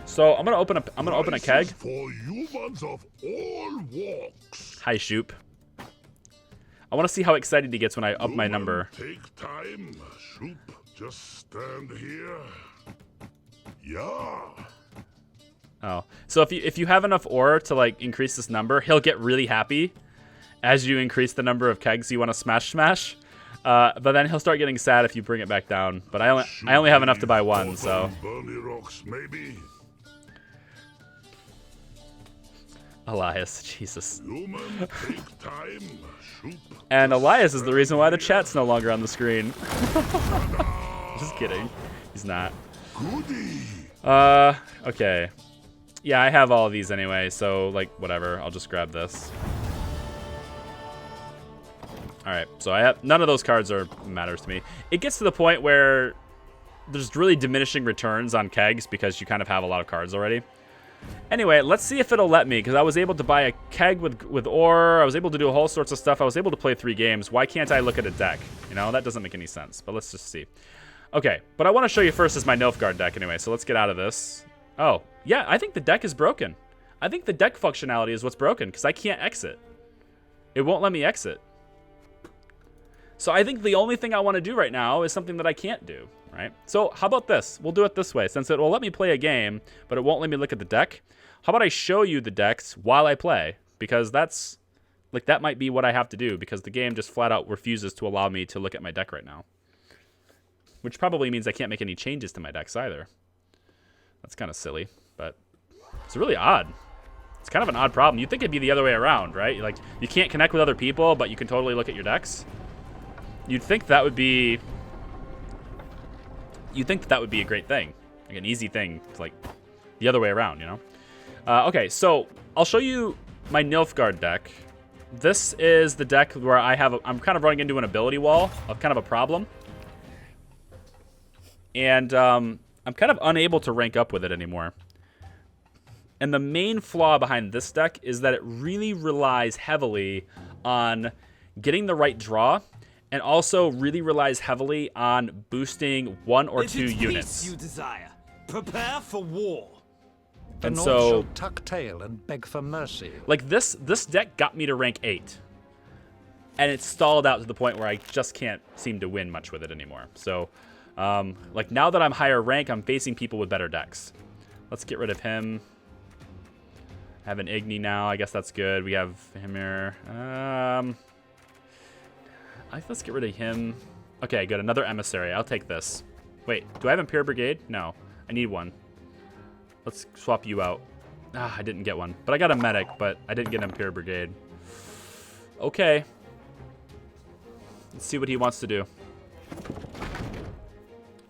So I'm gonna open a keg. For humans of all walks. Hi, Shoop. I want to see how excited he gets when I up my number. Take time, Shoop. Just stand here. Yeah. Oh, so if you have enough ore to like increase this number, he'll get really happy as you increase the number of kegs you want to smash. But then he'll start getting sad if you bring it back down. But I only have enough to buy 1, so. Bunny rocks, maybe. Elias, Jesus. Human, take time, Shoop. And Elias is the reason why the chat's no longer on the screen. Just kidding. He's not. Goody. Okay. Yeah, I have all of these anyway, so, like, whatever. I'll just grab this. Alright, so I have... None of those cards matters to me. It gets to the point where there's really diminishing returns on kegs because you kind of have a lot of cards already. Anyway, let's see if it'll let me, because I was able to buy a keg with ore. I was able to do all sorts of stuff. I was able to play 3 games. Why can't I look at a deck? You know, that doesn't make any sense, but let's just see. Okay, but I want to show you first is my Nilfgaard deck anyway, so let's get out of this. Oh, yeah, I think the deck is broken. I think the deck functionality is what's broken, because I can't exit. It won't let me exit. So I think the only thing I want to do right now is something that I can't do, right? So how about this? We'll do it this way. Since it will let me play a game, but it won't let me look at the deck, how about I show you the decks while I play? Because that's, like, that might be what I have to do, because the game just flat out refuses to allow me to look at my deck right now. Which probably means I can't make any changes to my decks either. That's kind of silly, but it's really odd. It's kind of an odd problem. You'd think it'd be the other way around, right? Like, you can't connect with other people, but you can totally look at your decks. You'd think that would be You'd think that that would be a great thing, like an easy thing, like the other way around, you know? Okay, so I'll show you my Nilfgaard deck. This is the deck where I'm kind of running into an ability wall of kind of a problem. And I'm kind of unable to rank up with it anymore. And the main flaw behind this deck is that it really relies heavily on getting the right draw, and also really relies heavily on boosting 1 or 2 units. Peace you desire. Prepare for war. The And North so, shall tuck tail and beg for mercy. like this deck got me to rank 8. And it's stalled out to the point where I just can't seem to win much with it anymore. So, like now that I'm higher rank, I'm facing people with better decks. Let's get rid of him. I have an Igni now. I guess that's good. We have him here. Let's get rid of him. Okay, good. Another emissary. I'll take this. Wait, do I have Imperial Brigade? No, I need one. Let's swap you out. I didn't get one. But I got a medic, but I didn't get an Imperial Brigade. Okay. Let's see what he wants to do.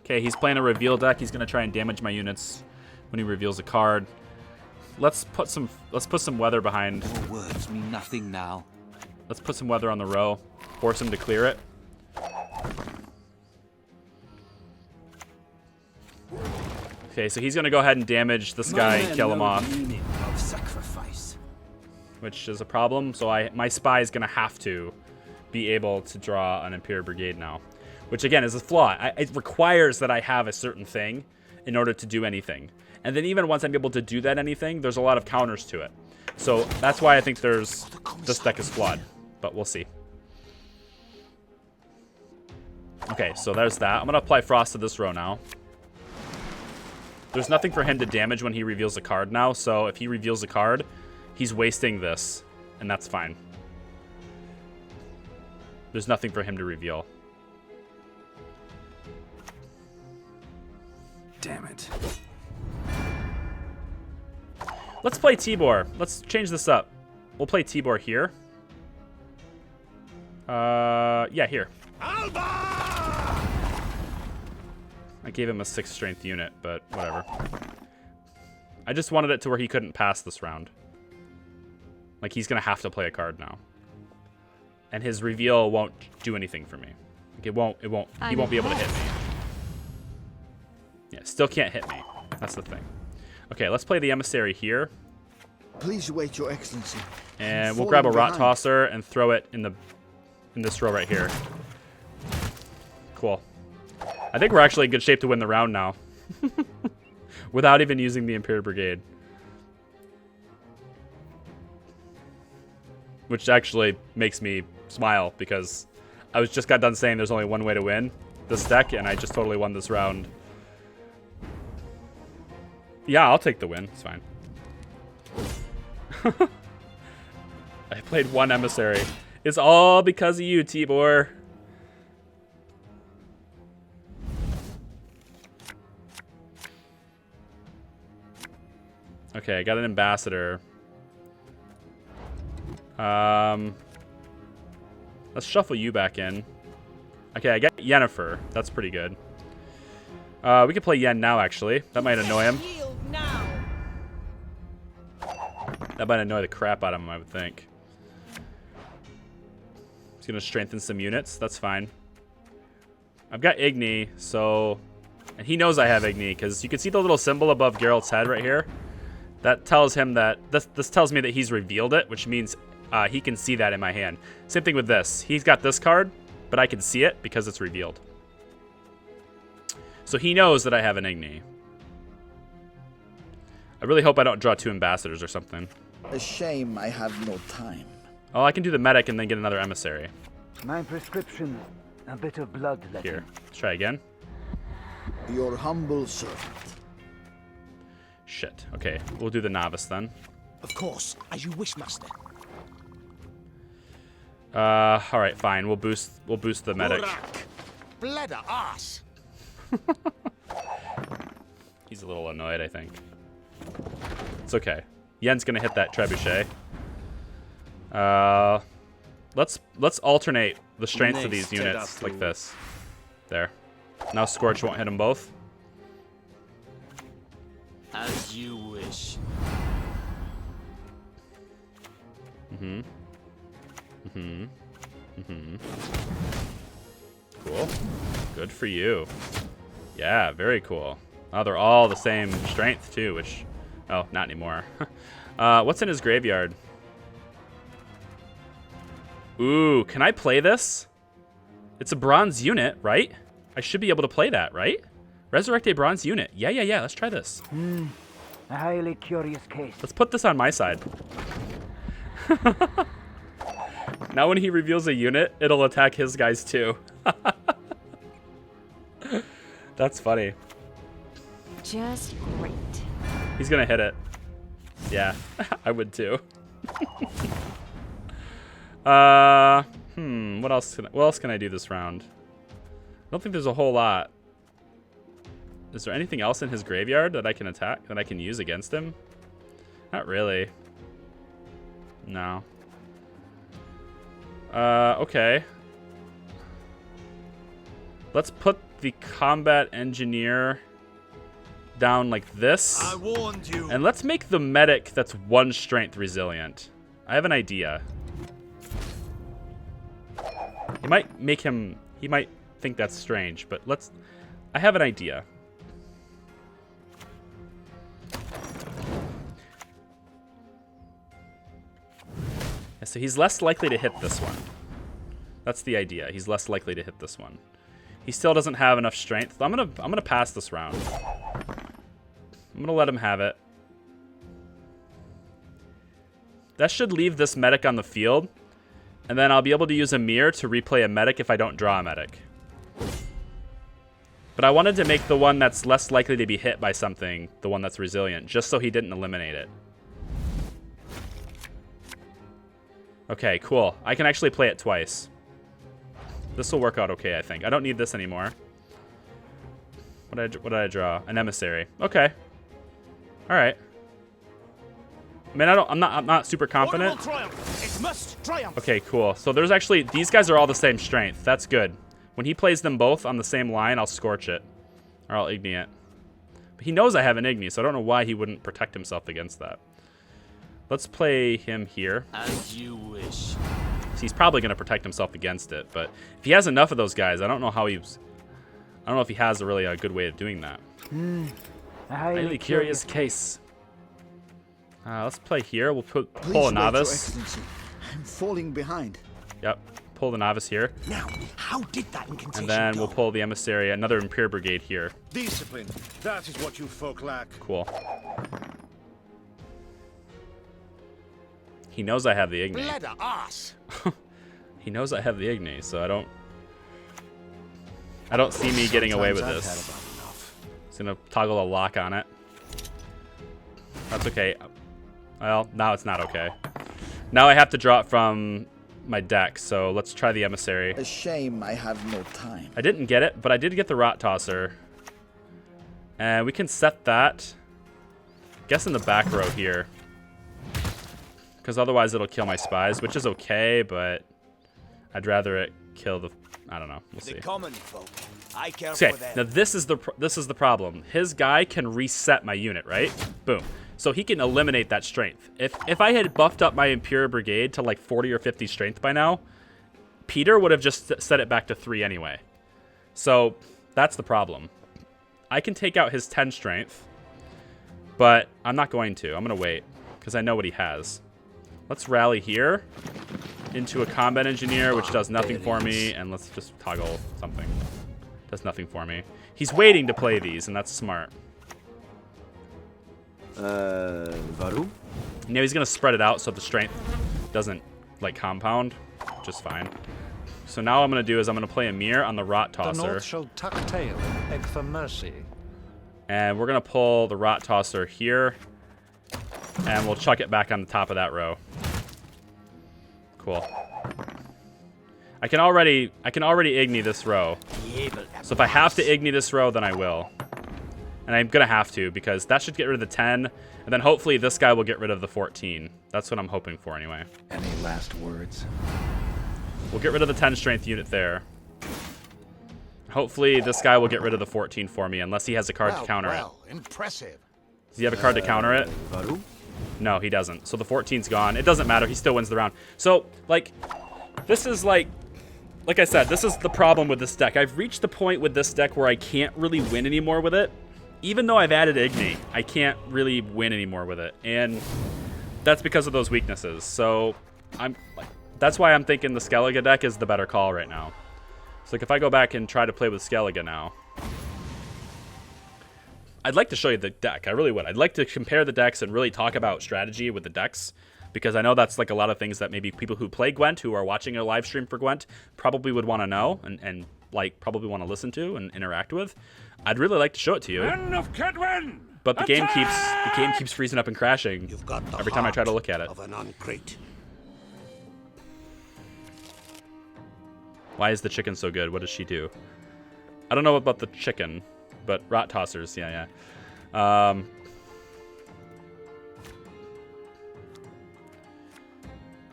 Okay, he's playing a reveal deck. He's gonna try and damage my units when he reveals a card. Let's put some weather behind. Your words mean nothing now. Let's put some weather on the row. Force him to clear it. Okay, so he's gonna go ahead and damage this guy and kill him off, Meaning of sacrifice. which is a problem. So my spy is gonna have to be able to draw an Imperial Brigade now, which again is a flaw. It requires that I have a certain thing in order to do anything. And then even once I'm able to do that anything, there's a lot of counters to it. So that's why I think this deck is flawed, but we'll see. Okay, so there's that. I'm gonna apply Frost to this row now. There's nothing for him to damage when he reveals a card now, so if he reveals a card, he's wasting this, and that's fine. There's nothing for him to reveal. Damn it. Let's play Tibor. Let's change this up. We'll play Tibor here. Yeah, here. I gave him a 6 strength unit, but whatever. I just wanted it to where he couldn't pass this round. Like, he's gonna have to play a card now. And his reveal won't do anything for me. Like, he won't be able to hit me. Yeah, still can't hit me. That's the thing. Okay, let's play the emissary here. Please wait, Your Excellency. And we'll grab a Rot Tosser and throw it in this row right here. Cool. I think we're actually in good shape to win the round now. Without even using the Imperial Brigade. Which actually makes me smile, because I just got done saying there's only one way to win this deck, and I just totally won this round. Yeah, I'll take the win. It's fine. I played one emissary. It's all because of you, Tibor. Okay, I got an ambassador. Let's shuffle you back in. Okay, I got Yennefer. That's pretty good. We could play Yen now, actually. That might annoy him. Yield now. That might annoy the crap out of him, I would think. He's gonna strengthen some units. That's fine. I've got Igni, so... And he knows I have Igni, because you can see the little symbol above Geralt's head right here. That tells him that... This tells me that he's revealed it, which means he can see that in my hand. Same thing with this. He's got this card, but I can see it because it's revealed. So he knows that I have an Igni. I really hope I don't draw 2 ambassadors or something. A shame I have no time. Oh, I can do the medic and then get another emissary. My prescription, a bit of blood. Here, let's try again. Your humble servant. Shit. Okay, we'll do the novice then. Of course, as you wish, master. All right, fine. We'll boost the medic. Bladder ass. He's a little annoyed, I think. It's okay. Yen's gonna hit that trebuchet. Let's alternate the strengths of these units like this. There. Now Scorch won't hit them both. As you wish. Cool. Good for you. Yeah, very cool. Oh, they're all the same strength too, which... Oh, not anymore. What's in his graveyard? Ooh, can I play this? It's a bronze unit, right? I should be able to play that, right? Resurrect a bronze unit. Yeah. Let's try this. A highly curious case. Let's put this on my side. Now when he reveals a unit, it'll attack his guys too. That's funny. Just great. He's gonna hit it. Yeah, I would too. What else can I do this round? I don't think there's a whole lot. Is there anything else in his graveyard that I can attack, that I can use against him? Not really. No. Okay. Let's put the combat engineer down like this. I warned you. And let's make the medic that's 1 strength resilient. I have an idea. It might make him... He might think that's strange, but let's... I have an idea. Yeah, so he's less likely to hit this one. That's the idea. He's less likely to hit this one. He still doesn't have enough strength. I'm gonna pass this round. I'm gonna let him have it. That should leave this medic on the field. And then I'll be able to use a mirror to replay a medic if I don't draw a medic. But I wanted to make the one that's less likely to be hit by something, the one that's resilient, just so he didn't eliminate it. Okay, cool. I can actually play it twice. This will work out okay, I think. I don't need this anymore. What did I draw? An emissary. Okay. All right. I mean, I'm not super confident. It must triumph. Okay, cool. So there's actually, these guys are all the same strength. That's good. When he plays them both on the same line, I'll scorch it. Or I'll igni it. But he knows I have an igni, so I don't know why he wouldn't protect himself against that. Let's play him here. As you wish. So he's probably going to protect himself against it, but if he has enough of those guys, I don't know how he's... I don't know if he has a really good way of doing that. A highly Curious case. Let's play here. We'll pull a Please wait, Your novice. Excellency. I'm falling behind. Yep. Pull the novice here. Now, how did that incantation And then go? we'll pull the emissary, another Imperial Brigade here. Discipline. That is what you folk lack. Cool. He knows I have the igni. Bladder ass. He knows I have the igni, so I don't see me getting away with Sometimes this. I've had about enough. He's gonna toggle a lock on it. That's okay. Well, now it's not okay. Now I have to draw it from my deck, so let's try the emissary. A shame I have no time. I didn't get it, but I did get the rot tosser. And we can set that, guess in the back row here. Because otherwise it'll kill my spies, which is okay, but I'd rather it kill the... I don't know. We'll see. The common folk. I care Okay, for them. now this is the problem. His guy can reset my unit, right? Boom. So he can eliminate that strength. If I had buffed up my Imperial Brigade to like 40 or 50 strength by now, Peter would have just set it back to 3 anyway. So that's the problem. I can take out his 10 strength, but I'm not going to. I'm going to wait because I know what he has. Let's rally here into a combat engineer, which does nothing for me, and let's just toggle something. Does nothing for me. He's waiting to play these, and that's smart. Varu? Now he's gonna spread it out so the strength doesn't like compound, just fine. So now what I'm gonna do is I'm gonna play a mirror on the rot The tosser, North shall tuck tail and beg for mercy. and we're gonna pull the rot tosser here, and we'll chuck it back on the top of that row. Cool. I can already igni this row. So if I have to igni this row, then I will. And I'm gonna have to, because that should get rid of the 10, and then hopefully this guy will get rid of the 14. That's what I'm hoping for anyway. Any last words? We'll get rid of the 10 strength unit there. Hopefully this guy will get rid of the 14 for me, unless he has a card to counter it. Impressive. Does he have a card to counter it? Varu? No, he doesn't. So the 14's gone. It doesn't matter. He still wins the round. So, like, this is like I said, this is the problem with this deck. I've reached the point with this deck where I can't really win anymore with it. Even though I've added Igni, I can't really win anymore with it. And that's because of those weaknesses. So, that's why I'm thinking the Skellige deck is the better call right now. So, like, if I go back and try to play with Skellige now, I'd like to show you the deck. I really would. I'd like to compare the decks and really talk about strategy with the decks, because I know that's like a lot of things that maybe people who play Gwent, who are watching a live stream for Gwent, probably would want to know and like probably want to listen to and interact with. I'd really like to show it to you. But the game keeps freezing up and crashing every time I try to look at it. Why is the chicken so good? What does she do? I don't know about the chicken. But rot tossers, yeah.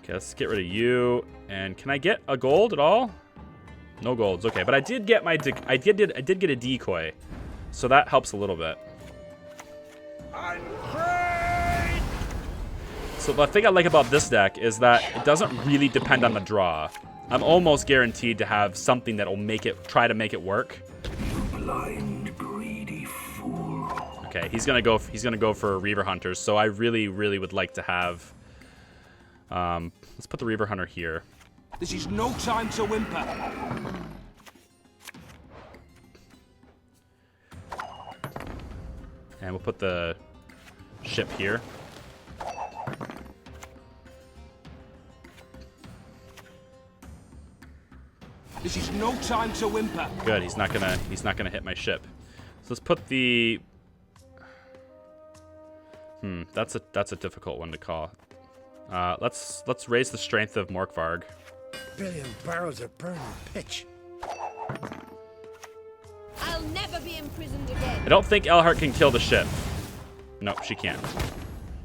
Okay, let's get rid of you. And can I get a gold at all? No golds. Okay, but I did get my I did get a decoy, so that helps a little bit. So the thing I like about this deck is that it doesn't really depend on the draw. I'm almost guaranteed to have something that will try to make it work. Okay, he's gonna go for Reaver Hunters. So I really would like to have. Let's put the Reaver Hunter here. This is no time to whimper. And we'll put the ship here. This is no time to whimper. Good. He's not gonna hit my ship. So let's put the. That's a difficult one to call. Let's raise the strength of Morkvarg. Billion barrels of burning pitch. I'll never be imprisoned again. I don't think Elhart can kill the ship. No, she can't.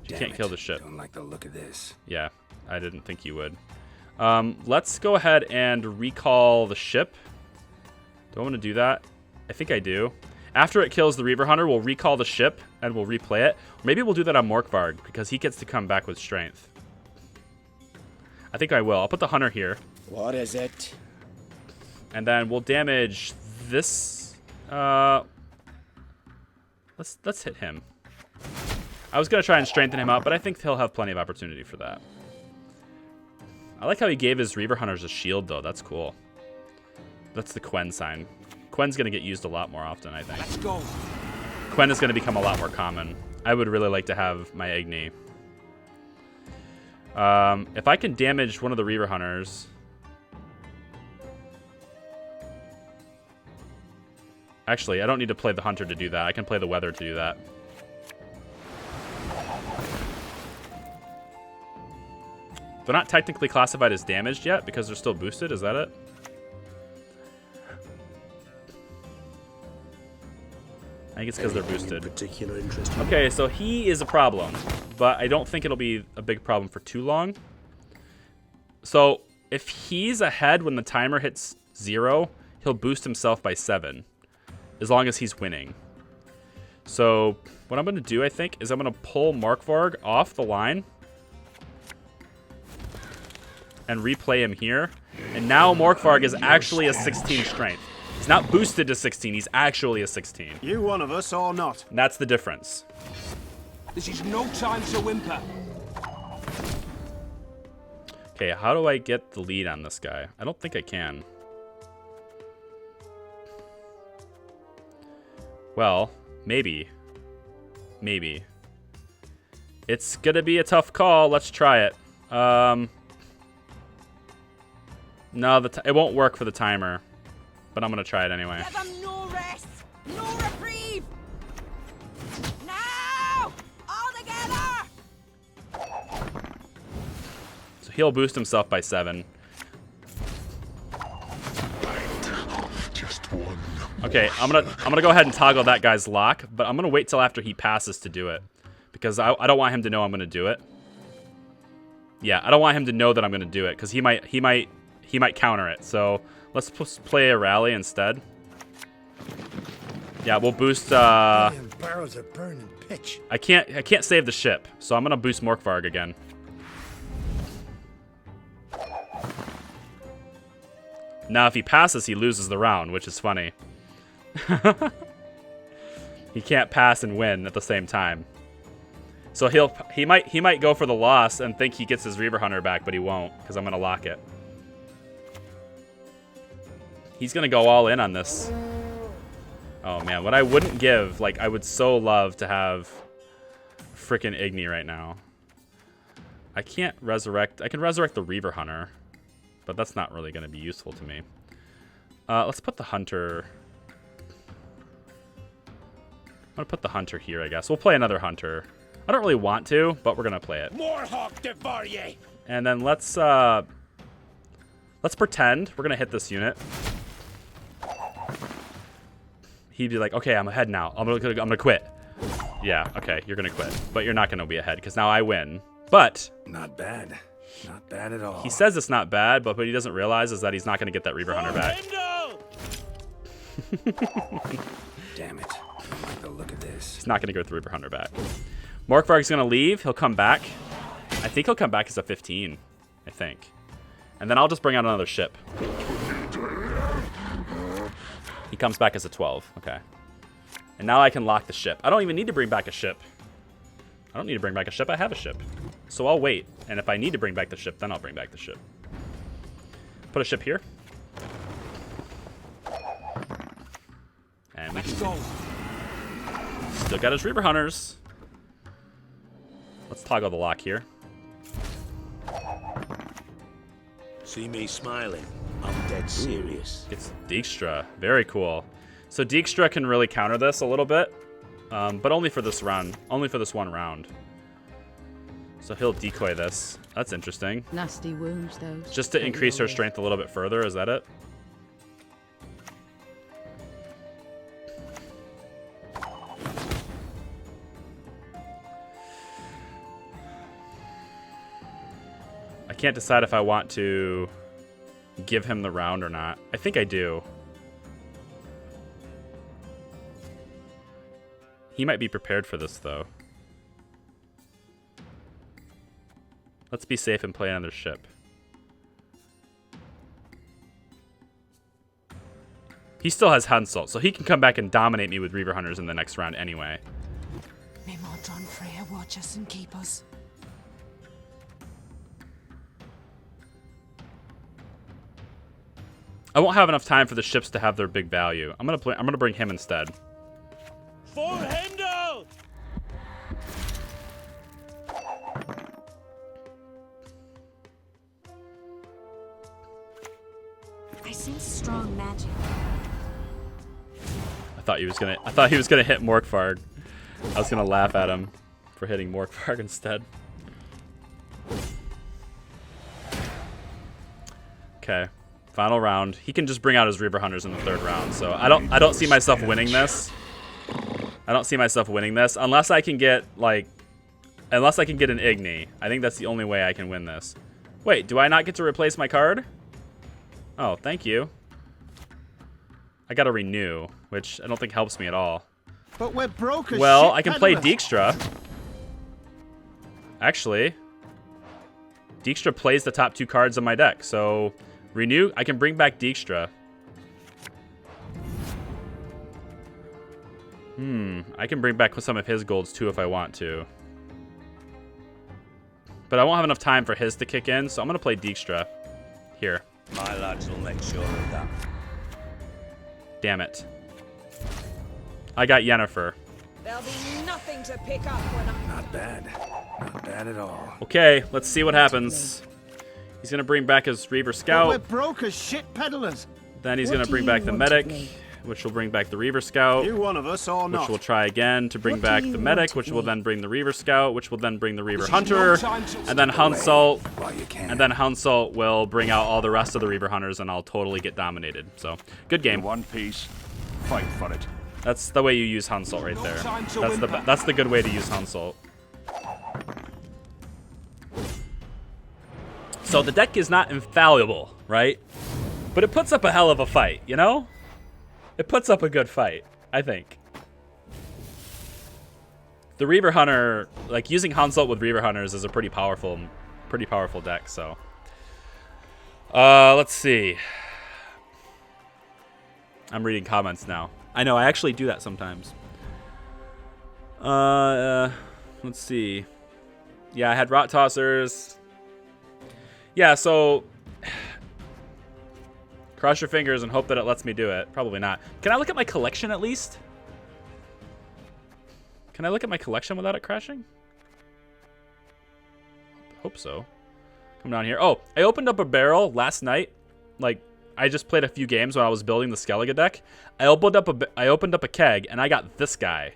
She can't kill the ship. Don't like the look of this. Yeah, I didn't think you would. Let's go ahead and recall the ship. Do I want to do that? I think I do. After it kills the Reaver Hunter, we'll recall the ship and we'll replay it. Or maybe we'll do that on Morkvarg because he gets to come back with strength. I think I will. I'll put the Hunter here. What is it? And then we'll damage this. Let's hit him. I was gonna try and strengthen him up, but I think he'll have plenty of opportunity for that. I like how he gave his Reaver Hunters a shield, though. That's cool. That's the Quen sign. Quen's gonna get used a lot more often, I think. Let's go. Quen is gonna become a lot more common. I would really like to have my Igni. If I can damage one of the Reaver Hunters. Actually, I don't need to play the Hunter to do that. I can play the Weather to do that. They're not technically classified as damaged yet because they're still boosted. Is that it? I think it's because they're boosted. Okay, so he is a problem, but I don't think it'll be a big problem for too long. So if he's ahead when the timer hits 0, he'll boost himself by 7, as long as he's winning. So what I'm going to do, I think, is I'm going to pull Morkvarg off the line and replay him here. And now Morkvarg is actually a 16 strength. He's not boosted to 16. He's actually a 16. You one of us or not? And that's the difference. This is no time to whimper. Okay, how do I get the lead on this guy? I don't think I can. Well, maybe. Maybe. It's gonna be a tough call. Let's try it. No, it won't work for the timer. But I'm gonna try it anyway. Give them no rest, no reprieve. Now, all together. So he'll boost himself by 7. Just one. Okay, I'm gonna go ahead and toggle that guy's lock, but I'm gonna wait till after he passes to do it, because I don't want him to know I'm gonna do it. Yeah, I don't want him to know that I'm gonna do it, because he might counter it. So let's play a rally instead. Yeah, we'll boost. Barrels of burning pitch. I can't save the ship, so I'm gonna boost Morkvarg again. Now, if he passes, he loses the round, which is funny. He can't pass and win at the same time. So he might go for the loss and think he gets his Reaver Hunter back, but he won't, because I'm gonna lock it. He's gonna go all in on this. Oh man, what I wouldn't give, like, I would so love to have frickin' Igni right now. I can't resurrect. I can resurrect the Reaver Hunter, but that's not really gonna be useful to me. Let's put the Hunter. I'm gonna put the Hunter here, I guess. We'll play another Hunter. I don't really want to, but we're gonna play it. And then let's pretend we're gonna hit this unit. He'd be like, okay, I'm ahead now. I'm gonna quit. Yeah, okay, you're gonna quit. But you're not gonna be ahead, because now I win. But Not bad. Not bad at all. he says it's not bad, but what he doesn't realize is that he's not gonna get that Reaver Hunter back. Damn it. I like the look of this. He's not gonna get the Reaver Hunter back. Morkvarg's gonna leave, he'll come back. I think he'll come back as a 15, I think. And then I'll just bring out another ship. He comes back as a 12, okay. And now I can lock the ship. I don't even need to bring back a ship. I don't need to bring back a ship, I have a ship. So I'll wait, and if I need to bring back the ship, then I'll bring back the ship. Put a ship here. And let's go. Still got his Reaver Hunters. Let's toggle the lock here. See me smiling. I'm dead serious. It's Dijkstra. Very cool. So Dijkstra can really counter this a little bit, but only for this round. Only for this one round. So he'll decoy this. That's interesting. Nasty wounds, though. Just to increase her strength a little bit further. Is that it? I can't decide if I want to give him the round or not. I think I do. He might be prepared for this, though. Let's be safe and play another ship. He still has Hunsult, so he can come back and dominate me with Reaver Hunters in the next round anyway. May Maldron Freya watch us and keep us. I won't have enough time for the ships to have their big value. I'm gonna bring him instead. For Hendo! I sense strong magic. I thought he was gonna hit Morkvarg. I was gonna laugh at him for hitting Morkvarg instead. Okay. Final round. He can just bring out his Reaver Hunters in the third round, so I don't see myself winning this. I don't see myself winning this unless I can get an Igni. I think that's the only way I can win this. Wait, do I not get to replace my card? Oh, thank you. I gotta renew, which I don't think helps me at all. But we're broke as Well, shit I can play peddlers. Dijkstra. Actually, Dijkstra plays the top two cards of my deck, so renew. I can bring back Dijkstra. I can bring back some of his golds too if I want to. But I won't have enough time for his to kick in, so I'm gonna play Dijkstra. Here. My lads will make sure of that. Damn it. I got Yennefer. There'll be nothing to pick up when I... Not bad. Not bad at all. Okay, let's see what happens. He's gonna bring back his Reaver But Scout. we're broke as shit peddlers. Then he's What gonna do bring you back the want to medic, play? which will bring back the Reaver Scout. You one of us or Which not. we'll try again to bring What do back you the want medic, to which will play? then bring the Reaver Scout, which will then bring the Reaver This is Hunter, no time to and then slip away. Hunsult, While you can. and then Hunsult will bring out all the rest of the Reaver Hunters, and I'll totally get dominated. So, good game. One piece. Fight for it. That's the way you use Hunsult right there. That's the good way to use Hunsult. So the deck is not infallible, right? But it puts up a hell of a fight, you know? It puts up a good fight, I think. the Reaver Hunter, like using Hunsult with Reaver Hunters is a pretty powerful deck. So, let's see. I'm reading comments now. I know I actually do that sometimes. Let's see. Yeah, I had Rot Tossers. Yeah, so cross your fingers and hope that it lets me do it. Probably not. Can I look at my collection at least? Can I look at my collection without it crashing? Hope so. Come down here. Oh, I opened up a barrel last night. Like, I just played a few games when I was building the Skellige deck. I opened up a keg, and I got this guy.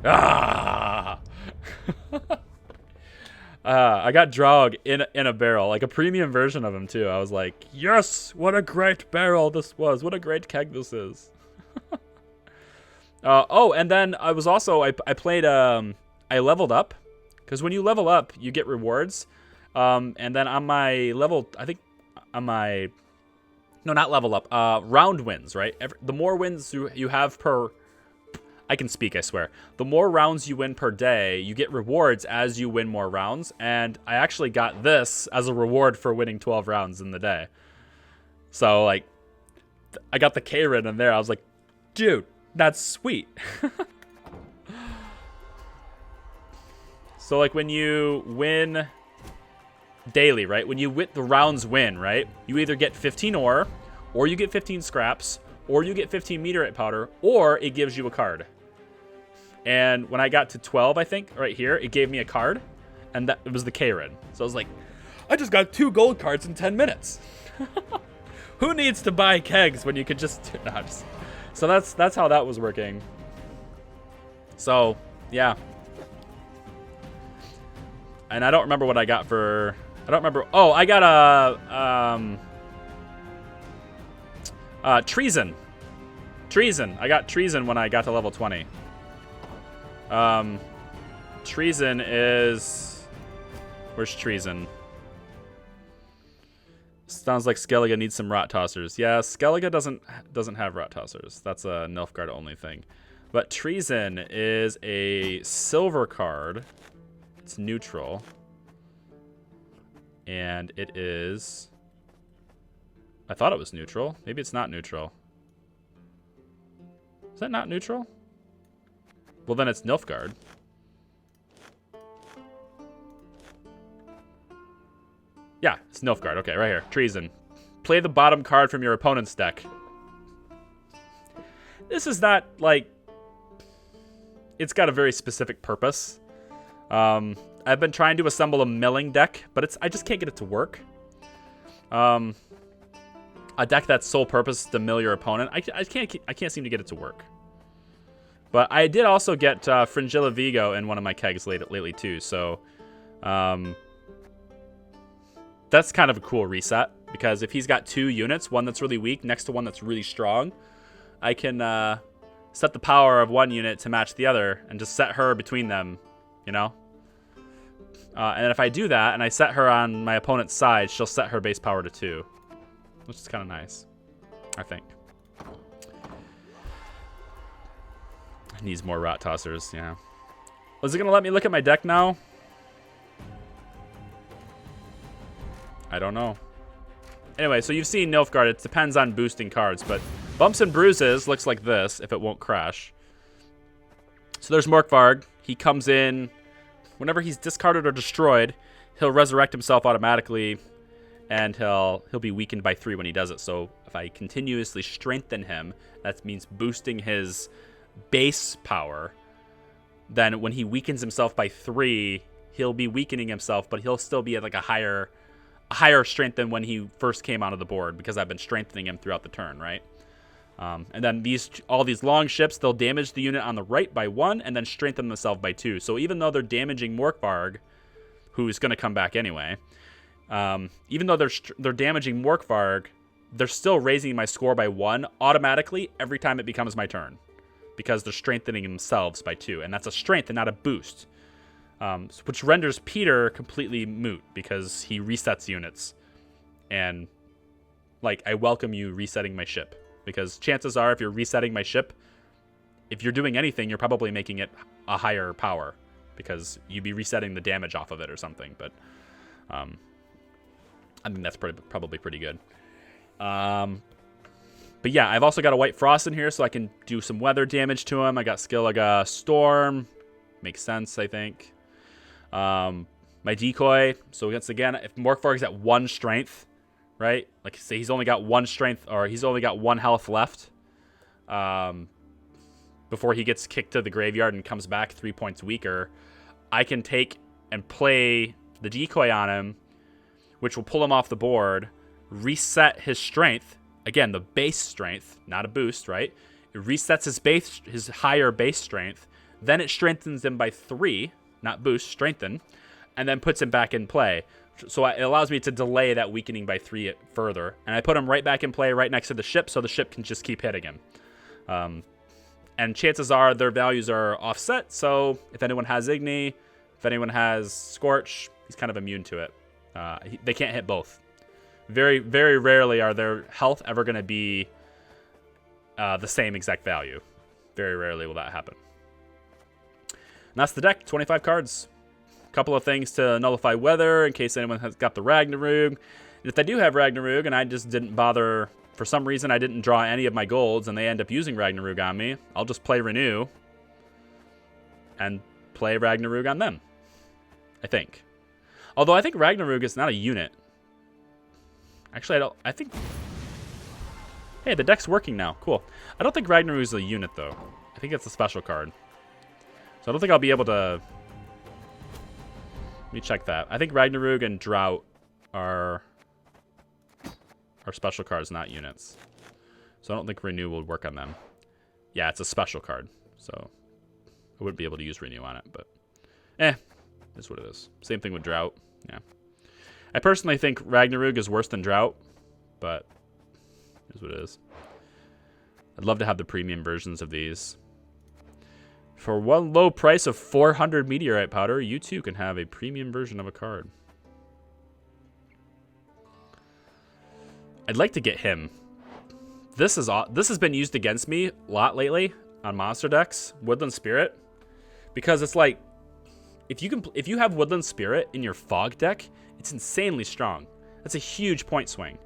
Ah! I got Draug in a barrel, like a premium version of him too. I was like, yes, what a great barrel this was. What a great keg this is. Oh, and then I was also, I played, I leveled up. Because when you level up, you get rewards. And then on my level, I think on my, no, not level up, round wins, right? The more wins you have per, I can speak, I swear. The more rounds you win per day, you get rewards as you win more rounds. And I actually got this as a reward for winning 12 rounds in the day. So, like, I got the K-Rin in there. I was like, dude, that's sweet. So, like, when you win daily, right? When you win the rounds win, right? You either get 15 ore, or you get 15 scraps, or you get 15 meteorite powder, or it gives you a card. And when I got to 12, I think, right here, it gave me a card, and that it was the K-Rin. So I was like, I just got 2 gold cards in 10 minutes. Who needs to buy kegs when you could just... No, so that's how that was working. So, yeah. And I don't remember what I got for... I don't remember... Oh, I got a... Treason. Treason. I got Treason when I got to level 20. Treason is... Where's Treason? Sounds like Skellige needs some Rot Tossers. Yeah, Skellige doesn't have Rot Tossers. That's a Nilfgaard only thing. But Treason is a silver card. It's neutral. And it is... I thought it was neutral. Maybe it's not neutral. Is that not neutral? Well, then it's Nilfgaard. Yeah, it's Nilfgaard. Okay, right here. Treason. Play the bottom card from your opponent's deck. This is not, like... It's got a very specific purpose. I've been trying to assemble a milling deck, but I just can't get it to work. A deck that's sole purpose is to mill your opponent. I can't seem to get it to work. But I did also get Fringilla Vigo in one of my kegs lately too, so that's kind of a cool reset, because if he's got 2 units, one that's really weak next to one that's really strong, I can set the power of one unit to match the other and just set her between them, you know? And then if I do that and I set her on my opponent's side, she'll set her base power to 2, which is kind of nice, I think. Needs more Rot Tossers, yeah. Was it going to let me look at my deck now? I don't know. Anyway, so you've seen Nilfgaard. It depends on boosting cards, but Bumps and Bruises looks like this if it won't crash. So there's Morkvarg. He comes in. Whenever he's discarded or destroyed, he'll resurrect himself automatically, and he'll be weakened by 3 when he does it. So if I continuously strengthen him, that means boosting his base power. Then when he weakens himself by 3, he'll be weakening himself, but he'll still be at like a higher strength than when he first came onto the board, because I've been strengthening him throughout the turn, right? And then all these long ships, they'll damage the unit on the right by 1 and then strengthen themselves by 2. So even though they're damaging Morkvarg, who's going to come back anyway, even though they're damaging Morkvarg, they're still raising my score by 1 automatically every time it becomes my turn, because they're strengthening themselves by 2, and that's a strength and not a boost, which renders Peter completely moot because he resets units, and like, I welcome you resetting my ship. because chances are if you're resetting my ship, if you're doing anything, you're probably making it a higher power because you'd be resetting the damage off of it or something. But I mean, that's probably pretty good. But yeah, I've also got a White Frost in here, so I can do some weather damage to him. I got Skellige Storm. Makes sense, I think. My decoy. So once again, if Morkvarg's at 1 strength, right? Like say he's only got 1 strength, or he's only got 1 health left. Before he gets kicked to the graveyard and comes back 3 points weaker, I can take and play the decoy on him, which will pull him off the board, reset his strength. Again, the base strength, not a boost, right? It resets his higher base strength. Then it strengthens him by 3, not boost, strengthen, and then puts him back in play. So it allows me to delay that weakening by 3 further. And I put him right back in play right next to the ship, so the ship can just keep hitting him. And chances are their values are offset, so if anyone has Igni, if anyone has Scorch, he's kind of immune to it. They can't hit both. Very, very rarely are their health ever going to be the same exact value. Very rarely will that happen. And that's the deck, 25 cards. A couple of things to nullify weather in case anyone has got the Ragnarug. And if they do have Ragnarug and I just didn't bother, for some reason I didn't draw any of my golds and they end up using Ragnarug on me, I'll just play Renew and play Ragnarug on them, I think. Although I think Ragnarug is not a unit. Actually, I think... Hey, the deck's working now. Cool. I don't think Ragnarug is a unit, though. I think it's a special card. So I don't think I'll be able to... Let me check that. I think Ragnarug and Drought are special cards, not units. So I don't think Renew will work on them. Yeah, it's a special card. So I wouldn't be able to use Renew on it, but... That's what it is. Same thing with Drought. Yeah. I personally think Ragnarug is worse than Drought, but it is what it is. I'd love to have the premium versions of these. For one low price of 400 meteorite powder, you too can have a premium version of a card. I'd like to get him. This has been used against me a lot lately on monster decks, Woodland Spirit, because it's like if you have Woodland Spirit in your fog deck, it's insanely strong. That's a huge point swing.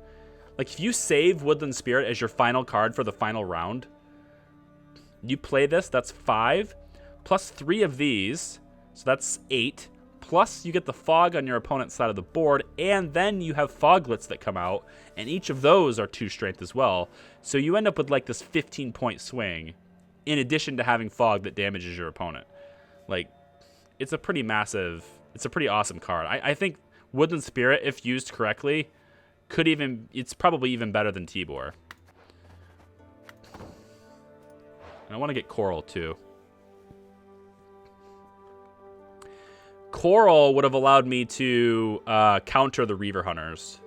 Like if you save Woodland Spirit as your final card for the final round, you play this, that's 5 plus 3 of these, so that's 8. Plus you get the fog on your opponent's side of the board, and then you have foglets that come out, and each of those are 2 strength as well. So you end up with like this 15-point swing, in addition to having fog that damages your opponent. Like, it's a pretty massive, it's a pretty awesome card. I think Woodland Spirit, if used correctly, it's probably even better than Tibor. And I want to get Coral too. Coral would have allowed me to counter the Reaver Hunters.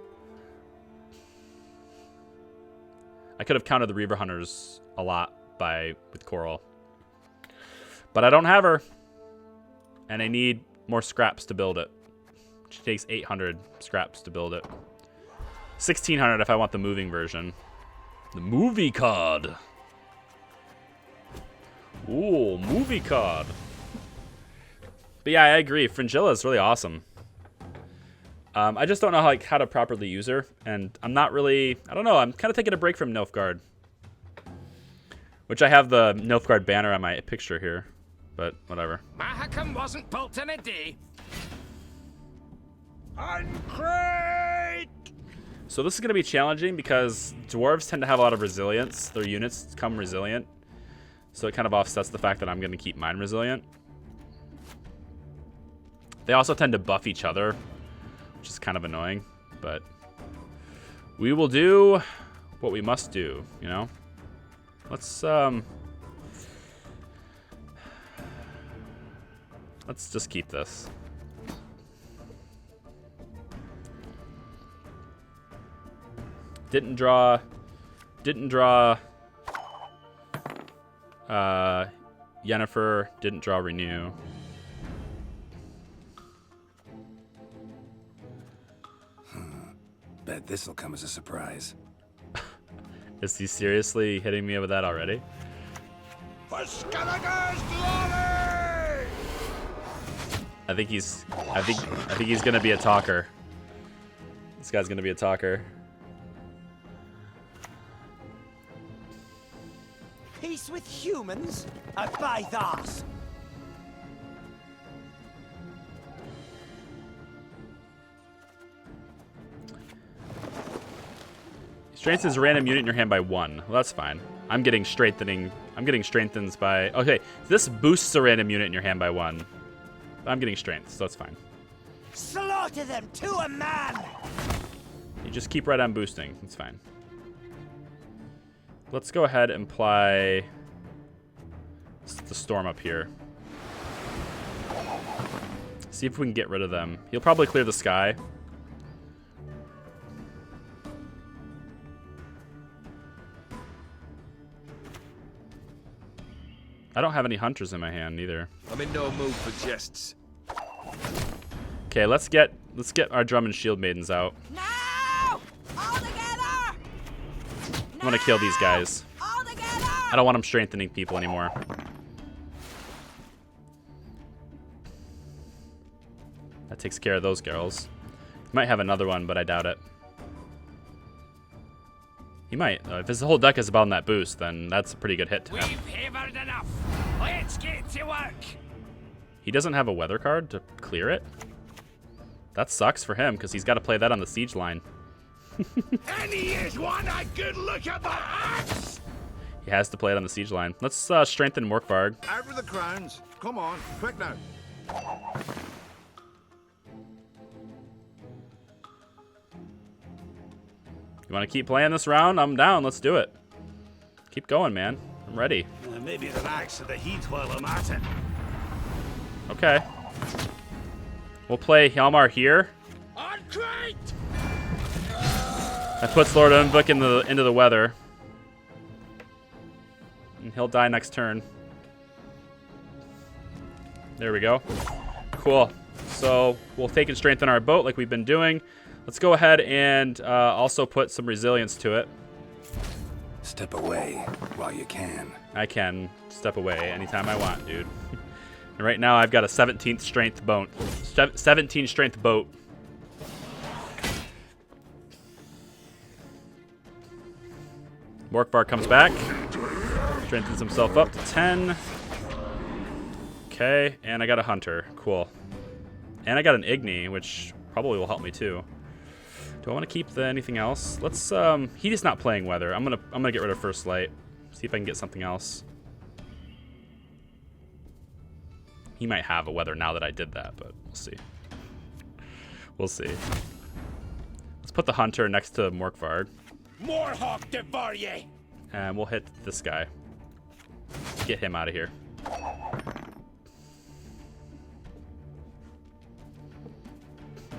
I could have countered the Reaver Hunters a lot with Coral. But I don't have her. And I need more scraps to build it. Which takes 800 scraps to build it. 1,600 if I want the moving version. The movie card. Ooh, movie card. But yeah, I agree. Fringilla is really awesome. I just don't know how to properly use her. And I'm not really... I don't know. I'm kind of taking a break from Nilfgaard. Which I have the Nilfgaard banner on my picture here. But whatever. Mahakam wasn't built in a day. Uncrate! So this is going to be challenging because dwarves tend to have a lot of resilience. Their units come resilient. So it kind of offsets the fact that I'm going to keep mine resilient. They also tend to buff each other, which is kind of annoying. But we will do what we must do, you know? Let's just keep this. Didn't draw Yennefer, didn't draw Renew. Bet this'll come as a surprise. Is he seriously hitting me with that already? For Skellige's glory! I think he's gonna be a talker. This guy's gonna be a talker. Peace with humans? By thus. Strengthens a random unit in your hand by 1. Well, that's fine. I'm getting strengthened by... Okay, this boosts a random unit in your hand by 1. I'm getting strength, so that's fine. Slaughter them to a man! You just keep right on boosting. It's fine. Let's go ahead and apply the storm up here. See if we can get rid of them. He'll probably clear the sky. I don't have any hunters in my hand either. I'm in no mood for jests. Okay, let's get our drum and shield maidens out. Now! All together! I want to kill these guys. All together! I don't want them strengthening people anymore. That takes care of those girls. Might have another one, but I doubt it. He might. If his whole deck is about that boost, then that's a pretty good hit to him. We've hammered enough. Let's get to work. He doesn't have a weather card to clear it. That sucks for him, because he's got to play that on the siege line. And he is one a good look at the axe. He has to play it on the siege line. Let's strengthen Morkvarg. Out with the crowns. Come on, quick now. You want to keep playing this round? I'm down. Let's do it. Keep going, man. I'm ready. Maybe the axe of the heat while I'm at it. Okay. We'll play Hjalmar here. On crate! That puts Lord Unvik into the weather. And he'll die next turn. There we go. Cool. So we'll take and strengthen our boat like we've been doing. Let's go ahead and also put some resilience to it. Step away while you can. I can step away anytime I want, dude. And right now I've got a 17th strength boat. 17 strength boat. Morkvar comes back. Strengthens himself up to 10. Okay, and I got a hunter. Cool. And I got an Igni, which probably will help me too. Do I want to keep anything else? Let's he's not playing weather. I'm gonna get rid of first light. See if I can get something else. He might have a weather now that I did that, but we'll see. We'll see. Let's put the hunter next to Morkvarg. More hawk devour ye. And we'll hit this guy. Get him out of here.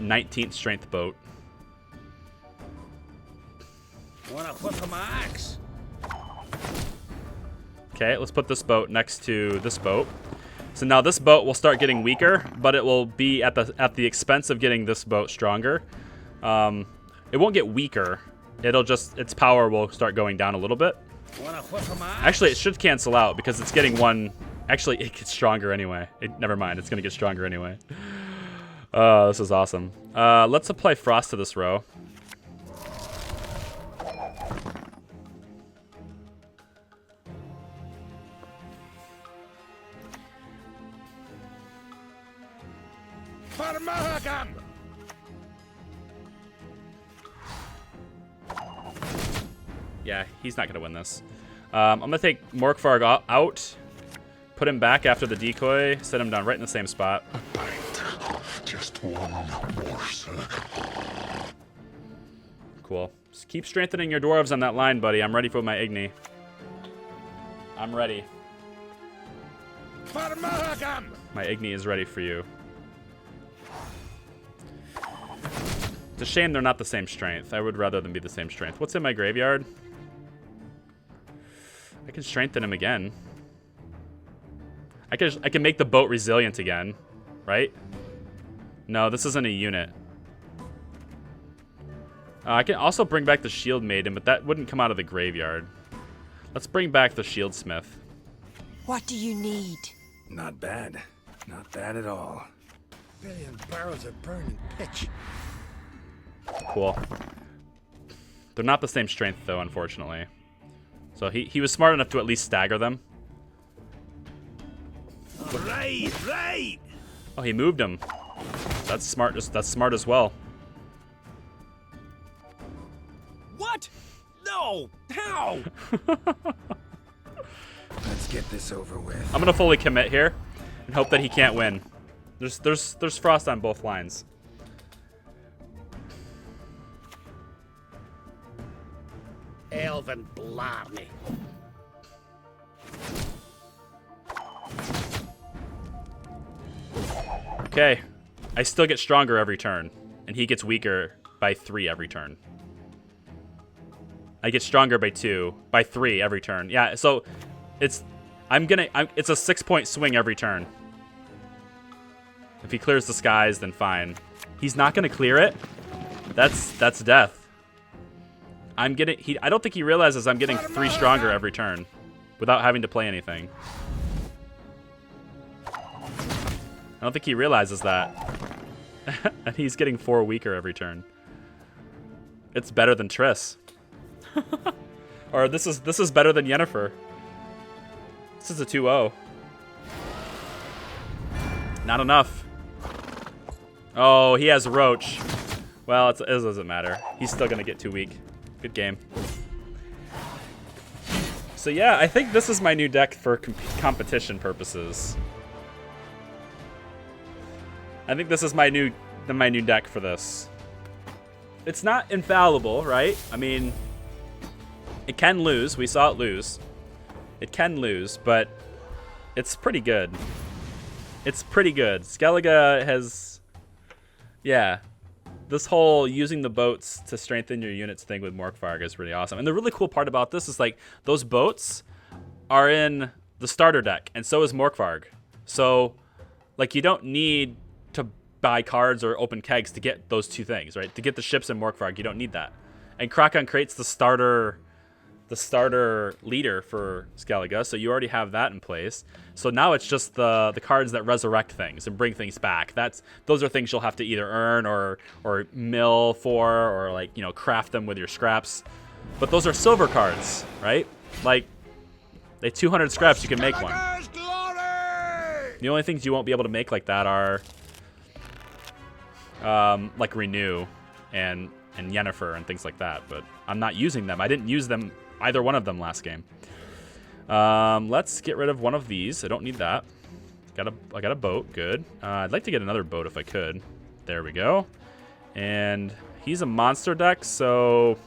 '19th strength boat. Wanna flip my axe? Okay, let's put this boat next to this boat. So now this boat will start getting weaker, but it will be at the expense of getting this boat stronger. It won't get weaker. It'll just, its power will start going down a little bit. Wanna flip my axe? Actually, it should cancel out because it's getting one. Actually, it gets stronger anyway. Never mind, it's gonna get stronger anyway. This is awesome. Let's apply frost to this row. For Mahagam. Yeah, he's not going to win this. I'm going to take Morkvarg out, put him back after the decoy, set him down right in the same spot. Just one more circle. Cool. Just keep strengthening your dwarves on that line, buddy. I'm ready for my Igni. I'm ready. For Mahagam. My Igni is ready for you. It's a shame they're not the same strength. I would rather them be the same strength. What's in my graveyard? I can strengthen him again. I can make the boat resilient again, right? No, this isn't a unit. I can also bring back the Shield Maiden, but that wouldn't come out of the graveyard. Let's bring back the Shield Smith. What do you need? Not bad. Not bad at all. Billion barrels of burning pitch. Cool. They're not the same strength, though, unfortunately. So he was smart enough to at least stagger them. Right. Oh, he moved him. That's smart. That's smart as well. What? No! How? Let's get this over with. I'm gonna fully commit here and hope that he can't win. There's frost on both lines. Elven blarney. Okay, I still get stronger every turn, and he gets weaker by 3 every turn. I get stronger by 3 every turn. Yeah, so it's it's a 6-point swing every turn. If he clears the skies, then fine. He's not gonna clear it. That's death. I don't think he realizes I'm getting 3 stronger every turn without having to play anything. I don't think he realizes that. And he's getting 4 weaker every turn. It's better than Triss. Or this is better than Yennefer. This is a 2-0. Not enough. Oh, he has Roach. Well, it doesn't matter. He's still gonna get too weak. Good game. So yeah, I think this is my new deck for competition purposes. I think this is my new deck for this. It's not infallible, right? I mean, it can lose. We saw it lose. It can lose, but it's pretty good. It's pretty good. Skellige has, yeah. This whole using the boats to strengthen your units thing with Morkvarg is really awesome. And the really cool part about this is like those boats are in the starter deck, and so is Morkvarg. So like you don't need to buy cards or open kegs to get those 2 things, right? To get the ships in Morkvarg, you don't need that. And Krakon creates the starter leader for Skellige, so you already have that in place. So now it's just the cards that resurrect things and bring things back. Those are things you'll have to either earn or mill for, or like, you know, craft them with your scraps. But those are silver cards, right? Like they 200 scraps, you can make one. The only things you won't be able to make like that are like Renew and Yennefer and things like that. But I'm not using them. I didn't use them, either one of them, last game. Let's get rid of one of these. I don't need that. I got a boat. Good. I'd like to get another boat if I could. There we go. And he's a monster deck, so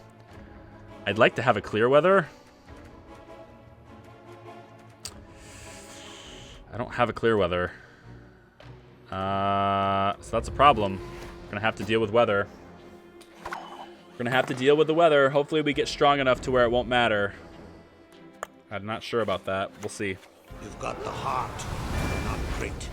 I'd like to have a clear weather. I don't have a clear weather. So that's a problem. We're gonna have to deal with weather. We're gonna have to deal with the weather. Hopefully we get strong enough to where it won't matter. I'm not sure about that. We'll see. You've got the heart, not grit.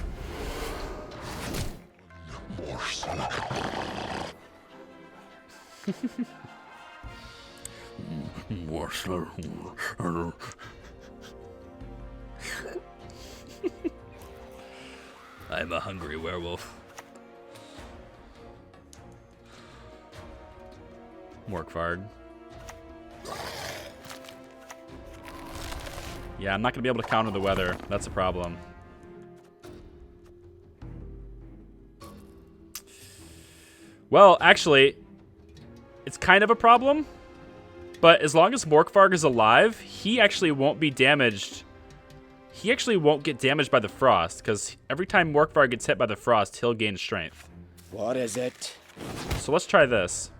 I'm a hungry werewolf. Morkvarg. Yeah, I'm not gonna be able to counter the weather. That's a problem. Well, actually, it's kind of a problem. But as long as Morkvarg is alive, he actually won't be damaged. He actually won't get damaged by the frost, because every time Morkvarg gets hit by the frost, he'll gain strength. What is it? So let's try this.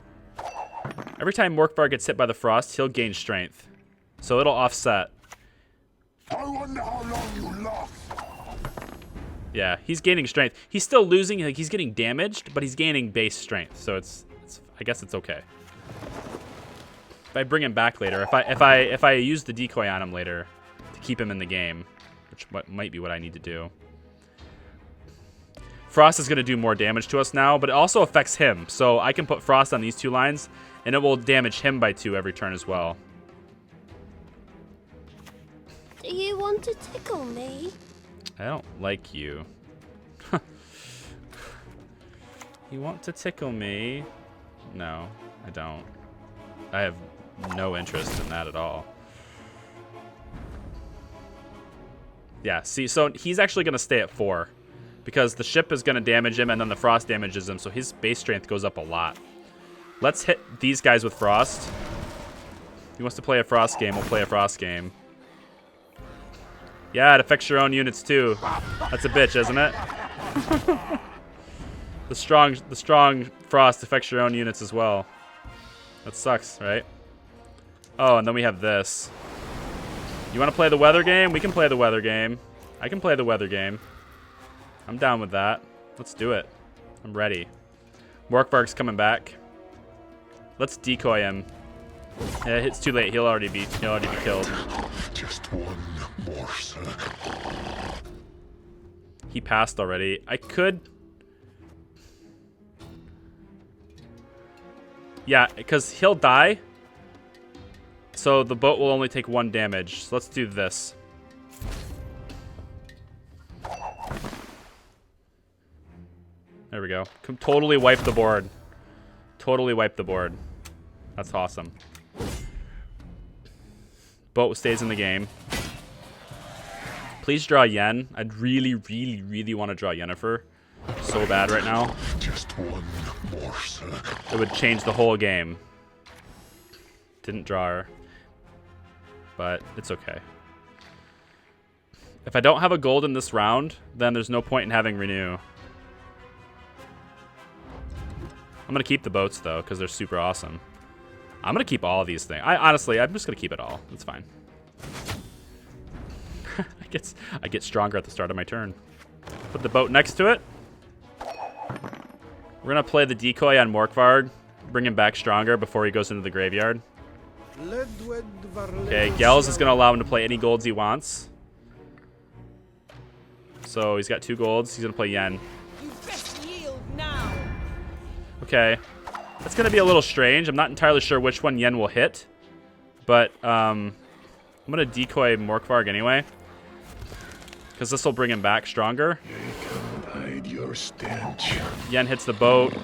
Every time Morkvarg gets hit by the frost, he'll gain strength. So it'll offset. I wonder how long you last. Yeah, he's gaining strength. He's still losing, like he's getting damaged, but he's gaining base strength. So it's I guess it's okay. If I bring him back later, if I use the decoy on him later to keep him in the game, which might be what I need to do. Frost is going to do more damage to us now, but it also affects him. So I can put Frost on these 2 lines, and it will damage him by 2 every turn as well. Do you want to tickle me? I don't like you. You want to tickle me? No, I don't. I have no interest in that at all. Yeah, see, so he's actually going to stay at 4 because the ship is going to damage him and then the frost damages him, so his base strength goes up a lot. Let's hit these guys with frost. He wants to play a frost game, we'll play a frost game. Yeah, it affects your own units too. That's a bitch, isn't it? The strong frost affects your own units as well. That sucks, right? Oh, and then we have this. You want to play the weather game? We can play the weather game. I can play the weather game. I'm down with that. Let's do it. I'm ready. Morkvarg's coming back. Let's decoy him. Yeah, it's too late. He'll already be killed. Just one more circle. He passed already. I could. Yeah, because he'll die. So the boat will only take 1 damage. So let's do this. There we go. Totally wipe the board. Totally wipe the board. That's awesome. Boat stays in the game. Please draw Yen. I'd really, really, really want to draw Yennefer so bad right now. Just one more circle. It would change the whole game. Didn't draw her. But it's okay. If I don't have a gold in this round, then there's no point in having Renew. I'm going to keep the boats, though, because they're super awesome. I'm going to keep all of these things. Honestly, I'm just going to keep it all. It's fine. I get stronger at the start of my turn. Put the boat next to it. We're going to play the decoy on Morkvarg. Bring him back stronger before he goes into the graveyard. Okay, Gels is going to allow him to play any golds he wants. So he's got 2 golds. He's going to play Yen. You best yield now. Okay. That's going to be a little strange. I'm not entirely sure which one Yen will hit. But I'm going to decoy Morkvarg anyway. Because this will bring him back stronger. They can't hide your stench. Yen hits the boat.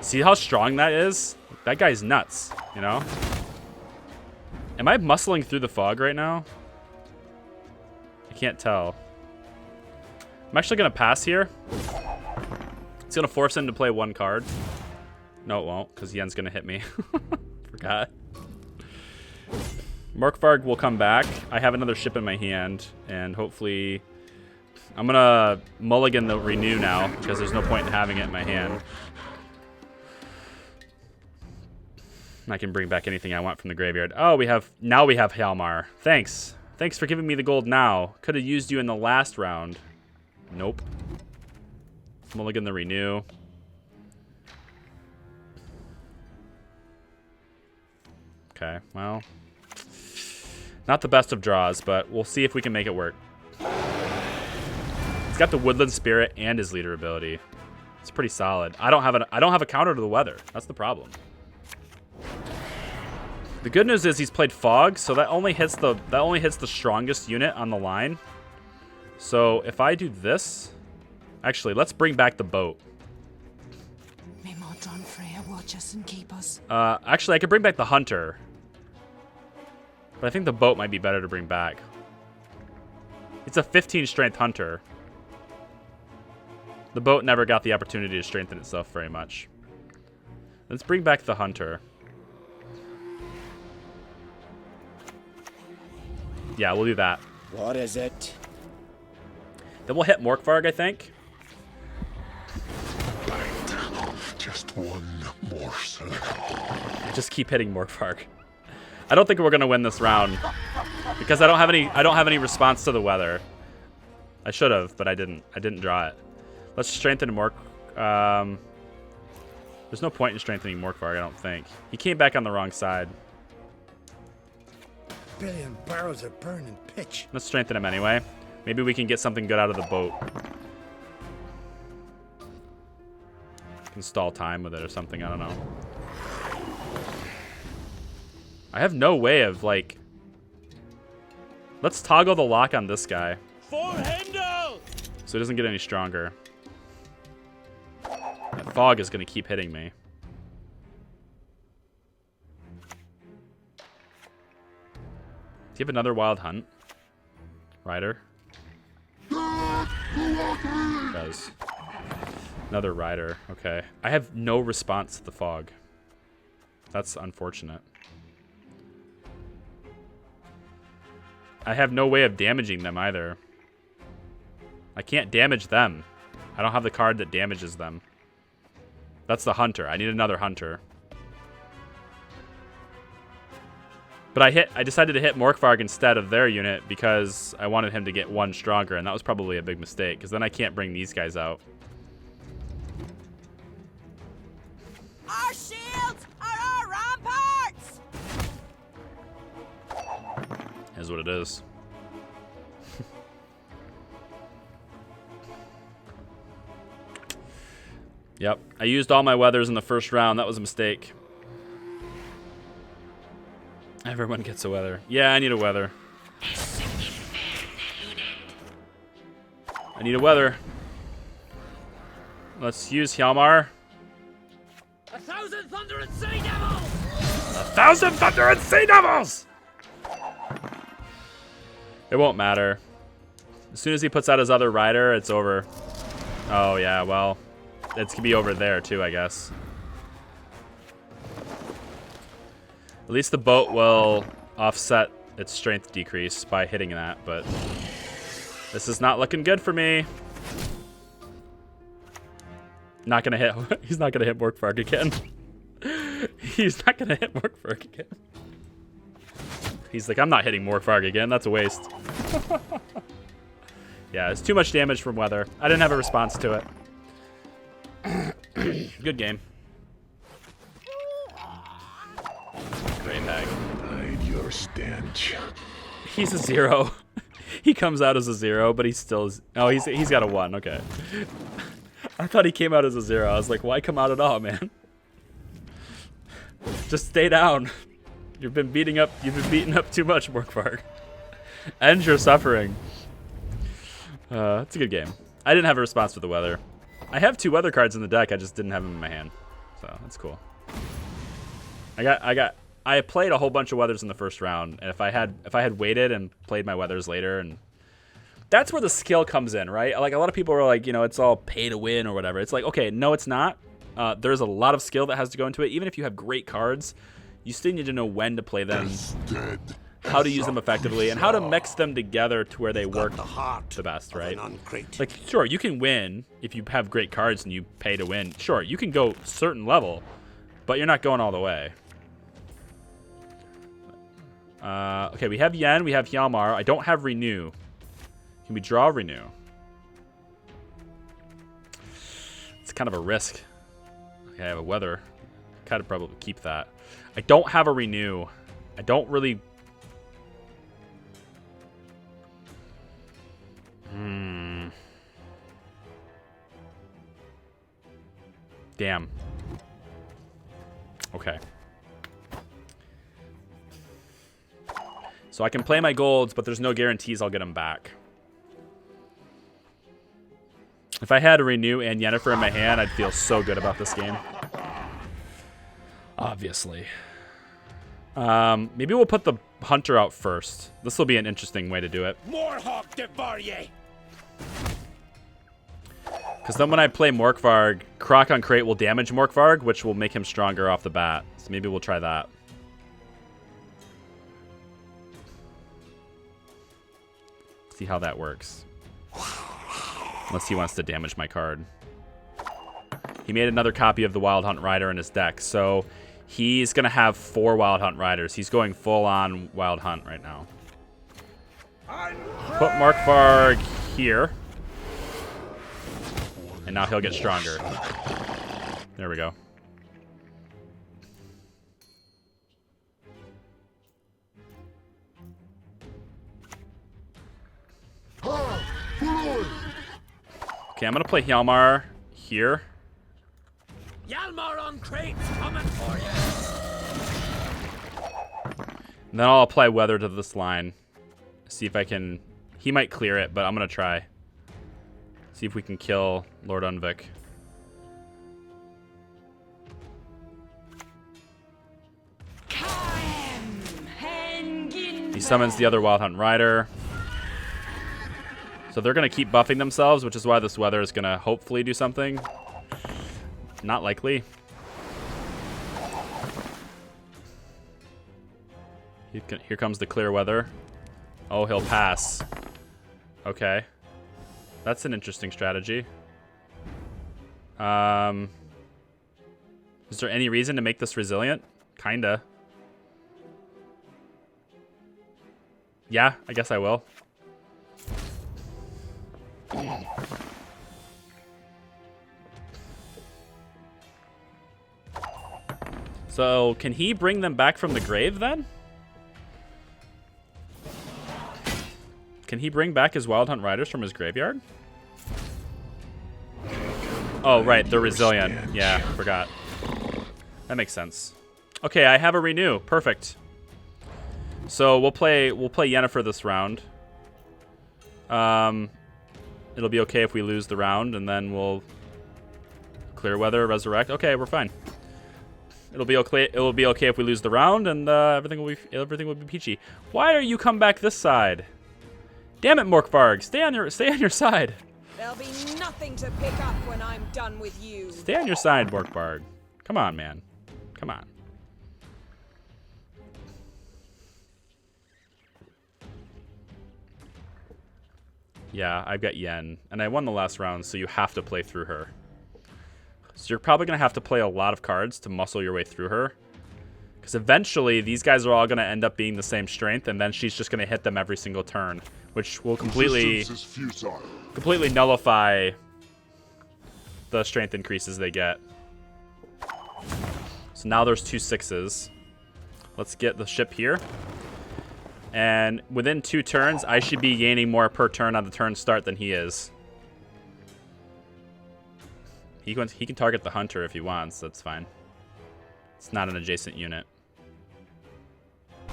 See how strong that is? That guy's nuts, you know? Am I muscling through the fog right now? I can't tell. I'm actually going to pass here. It's going to force him to play 1 card. No, it won't, because Yen's going to hit me. Forgot. Morkvarg will come back. I have another ship in my hand, and hopefully... I'm going to mulligan the Renew now, because there's no point in having it in my hand. I can bring back anything I want from the graveyard. Oh, now we have Hjalmar. Thanks. Thanks for giving me the gold now. Could have used you in the last round. Nope. Mulligan the Renew. Okay, well. Not the best of draws, but we'll see if we can make it work. He's got the Woodland Spirit and his leader ability. It's pretty solid. I don't have a counter to the weather. That's the problem. The good news is he's played Fog, so that only hits the strongest unit on the line. So if I do this, actually, let's bring back the boat. May Modron Freya watch us and keep us. Actually, I could bring back the Hunter, but I think the boat might be better to bring back. It's a 15 strength Hunter. The boat never got the opportunity to strengthen itself very much. Let's bring back the Hunter. Yeah, we'll do that. What is it? Then we'll hit Morkvarg, I think. Just one more circle. Just keep hitting Morkvarg. I don't think we're gonna win this round because I don't have any response to the weather. I should have, but I didn't. I didn't draw it. Let's strengthen Mork. There's no point in strengthening Morkvarg, I don't think. He came back on the wrong side. billion barrels of burning pitch. Let's strengthen him anyway. Maybe we can get something good out of the boat. Can stall time with it or something, I don't know. I have no way of, like... Let's toggle the lock on this guy. For Hemdall! So he doesn't get any stronger. That fog is going to keep hitting me. Do you have another wild hunt? Rider? Does. Another rider. Okay. I have no response to the fog. That's unfortunate. I have no way of damaging them either. I can't damage them. I don't have the card that damages them. That's the hunter. I need another hunter. But I decided to hit Morkvarg instead of their unit because I wanted him to get one stronger, and that was probably a big mistake, because then I can't bring these guys out. Our shields are our ramparts! Is what it is. Yep, I used all my weathers in the first round. That was a mistake. Everyone gets a weather. Yeah, I need a weather. I need a weather. Let's use Hjalmar. 1,000 thunder and sea devils! 1,000 thunder and sea devils! It won't matter. As soon as he puts out his other rider, it's over. Oh, yeah, well, it's gonna be over there, too, I guess. At least the boat will offset its strength decrease by hitting that, but this is not looking good for me. Not gonna hit. He's not gonna hit Morkvarg again. He's not gonna hit Morkvarg again. He's like, I'm not hitting Morkvarg again. That's a waste. Yeah, it's too much damage from weather. I didn't have a response to it. Good game. Great hag. Hide your stench. He's a 0. He comes out as a 0, but he's still... Oh, he's got a 1. Okay. I thought he came out as a 0. I was like, why come out at all, man? Just stay down. You've been beaten up too much, Morkvarg. End your suffering. It's a good game. I didn't have a response to the weather. I have 2 weather cards in the deck. I just didn't have them in my hand. So that's cool. I played a whole bunch of weathers in the first round, and if I had waited and played my weathers later, and that's where the skill comes in, right? Like, a lot of people are like, you know, it's all pay to win or whatever. It's like, okay, no, it's not. There's a lot of skill that has to go into it. Even if you have great cards, you still need to know when to play them, how to use them effectively, and how to mix them together to where they work the best, right? Like, sure, you can win if you have great cards and you pay to win. Sure, you can go certain level, but you're not going all the way. Okay, we have Yen, we have Hjalmar. I don't have Renew. Can we draw Renew? It's kind of a risk. Okay, I have a weather. Kind of probably keep that. I don't have a Renew. I don't really... Damn. Okay. So I can play my golds, but there's no guarantees I'll get them back. If I had a Renew and Yennefer in my hand, I'd feel so good about this game. Obviously. Maybe we'll put the Hunter out first. This will be an interesting way to do it. Morhawk de Varye! Because then when I play Morkvarg, Croc on Crate will damage Morkvarg, which will make him stronger off the bat. So maybe we'll try that. See how that works. Unless he wants to damage my card. He made another copy of the Wild Hunt Rider in his deck, so he's going to have 4 Wild Hunt Riders. He's going full-on Wild Hunt right now. Put Morkvarg here. And now he'll get stronger. There we go. Okay, I'm gonna play Hjalmar here. Hjalmar on crates coming for you. And then I'll apply weather to this line. See if I can... He might clear it, but I'm gonna try. See if we can kill Lord Unvik. He summons the other Wild Hunt Rider. So they're going to keep buffing themselves, which is why this weather is going to hopefully do something. Not likely. Here comes the clear weather. Oh, he'll pass. Okay. That's an interesting strategy. Is there any reason to make this resilient? Kinda. Yeah, I guess I will. So, can he bring them back from the grave then? Can he bring back his Wild Hunt Riders from his graveyard? Oh, right, they're resilient. Yeah, forgot. That makes sense. Okay, I have a renew. Perfect. So we'll play Yennefer this round. It'll be okay if we lose the round, and then we'll clear weather, resurrect. Okay, we're fine. It'll be okay. It will be okay if we lose the round, and everything will be peachy. Why are you come back this side? Damn it, Morkvarg! Stay on your side. There'll be nothing to pick up when I'm done with you. Stay on your side, Morkvarg. Come on, man. Come on. Yeah, I've got Yen, and I won the last round, so you have to play through her. So you're probably going to have to play a lot of cards to muscle your way through her. Because eventually, these guys are all going to end up being the same strength, and then she's just going to hit them every single turn, which will completely nullify the strength increases they get. So now there's 2 6s. Let's get the ship here. And within 2 turns, I should be gaining more per turn on the turn start than he is. He can target the hunter if he wants. That's fine. It's not an adjacent unit.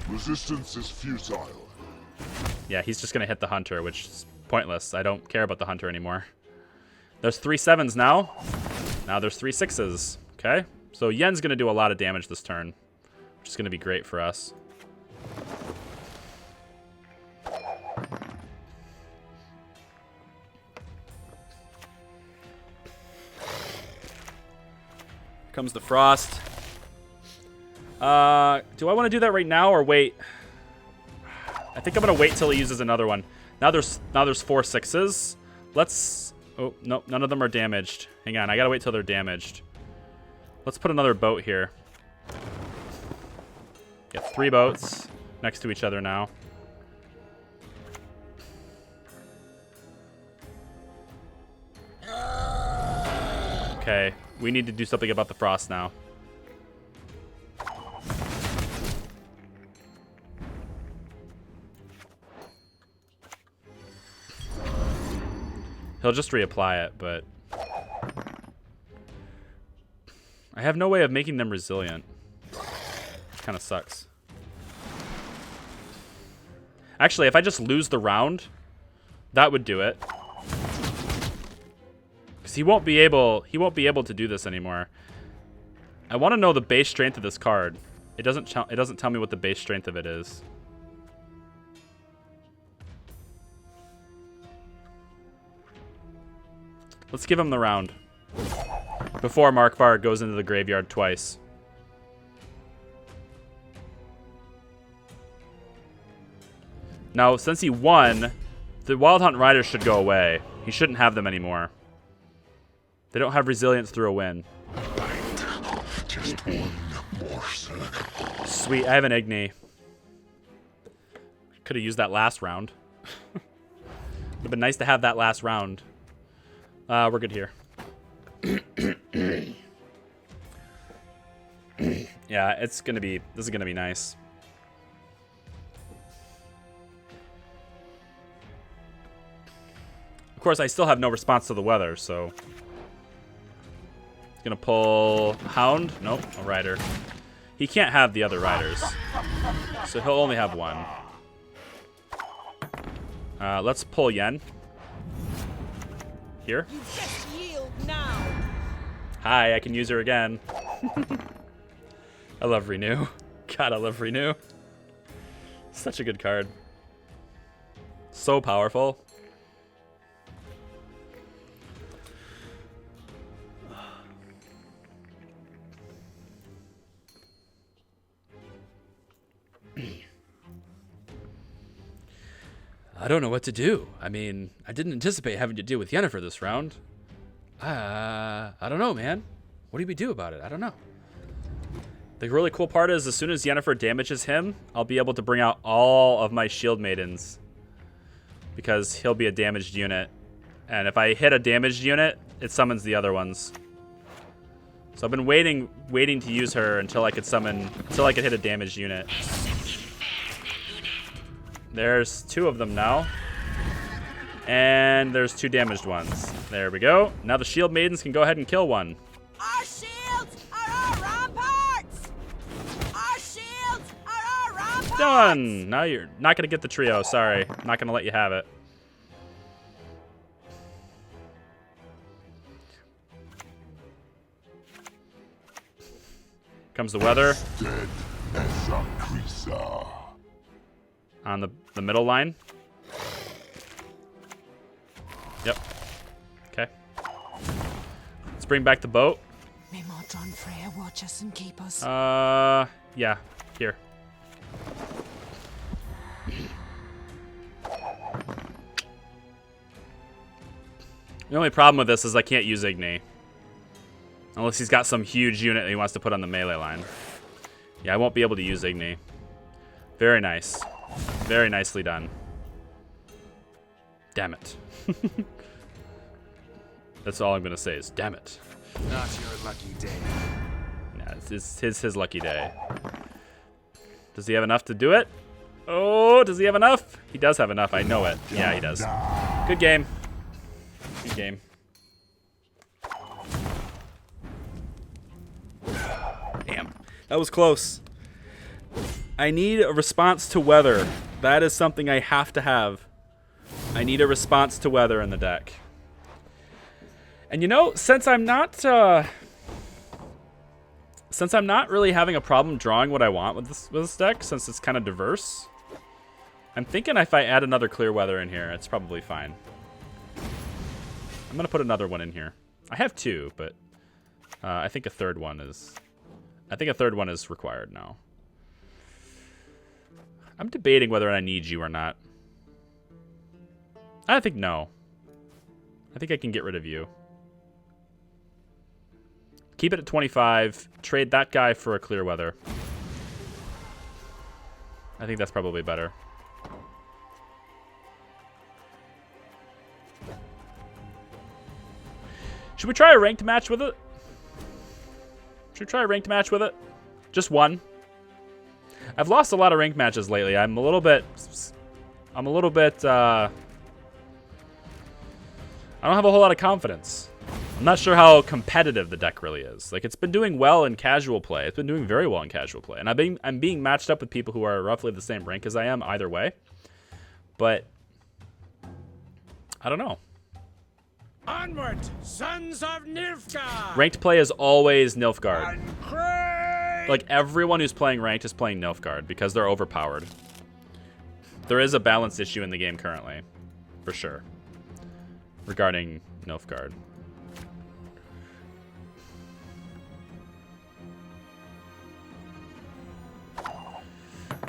Resistance is futile. Yeah, he's just going to hit the hunter, which is pointless. I don't care about the hunter anymore. There's 3 7s now. Now there's 3 6s. Okay? So Yen's going to do a lot of damage this turn, which is going to be great for us. Comes the frost. Do I want to do that right now or wait? I think I'm gonna wait till he uses another one. Now there's 4 6s. Let's. Oh no, none of them are damaged. Hang on, I gotta wait till they're damaged. Let's put another boat here. Get 3 boats next to each other now. Okay, we need to do something about the frost now. He'll just reapply it, but I have no way of making them resilient. Kind of sucks. Actually, if I just lose the round, that would do it. Because he won't be able to do this anymore. I want to know the base strength of this card. It doesn't tell me what the base strength of it is. Let's give him the round before Markvar goes into the graveyard twice. Now, since he won, the Wild Hunt Riders should go away. He shouldn't have them anymore. They don't have resilience through a win. Just one more circle. Sweet, I have an Igni. Could have used that last round. Would have been nice to have that last round. We're good here. Yeah, this is gonna be nice. Of course, I still have no response to the weather, so... Gonna pull Hound. Nope, a rider. He can't have the other riders, so he'll only have one. Let's pull Yen. Here. You just yield now. Hi, I can use her again. I love Renew. God, I love Renew. Such a good card. So powerful. I don't know what to do. I mean, I didn't anticipate having to deal with Yennefer this round. I don't know, man. What do we do about it? I don't know. The really cool part is as soon as Yennefer damages him, I'll be able to bring out all of my shield maidens because he'll be a damaged unit. And if I hit a damaged unit, it summons the other ones. So I've been waiting to use her until I could hit a damaged unit. There's 2 of them now. And there's 2 damaged ones. There we go. Now the shield maidens can go ahead and kill one. Our shields are our ramparts. Our shields are our ramparts. Done. Now you're not going to get the trio. Sorry. I'm not going to let you have it. Comes the weather. Dead as a creaser. On the middle line. Yep. Okay. Let's bring back the boat. May Modron Freya watch us and keep us. Yeah. Here. The only problem with this is I can't use Igni. Unless he's got some huge unit he wants to put on the melee line. Yeah, I won't be able to use Igni. Very nice. Very nicely done. Damn it. That's all I'm going to say is damn it. Not your lucky day. Yeah, it's his lucky day. Does he have enough to do it? Oh, does he have enough? He does have enough. I know it. Yeah, he does. Good game. Good game. Damn. That was close. I need a response to weather. That is something I have to have. I need a response to weather in the deck. And you know, since I'm not really having a problem drawing what I want with this deck, since it's kind of diverse, I'm thinking if I add another clear weather in here, it's probably fine. I'm gonna put another one in here. I have 2, but I think a third one is required now. I'm debating whether I need you or not. I think no. I think I can get rid of you. Keep it at 25. Trade that guy for a clear weather. I think that's probably better. Should we try a ranked match with it? Should we try a ranked match with it? Just one. I've lost a lot of ranked matches lately. I'm a little bit I don't have a whole lot of confidence. I'm not sure how competitive the deck really is. Like, it's been doing well in casual play. It's been doing very well in casual play. And I'm being matched up with people who are roughly the same rank as I am either way. But I don't know. Onward, sons of Nilfgaard! Ranked play is always Nilfgaard. Like, everyone who's playing ranked is playing Nilfgaard because they're overpowered. There is a balance issue in the game currently, for sure, regarding Nilfgaard.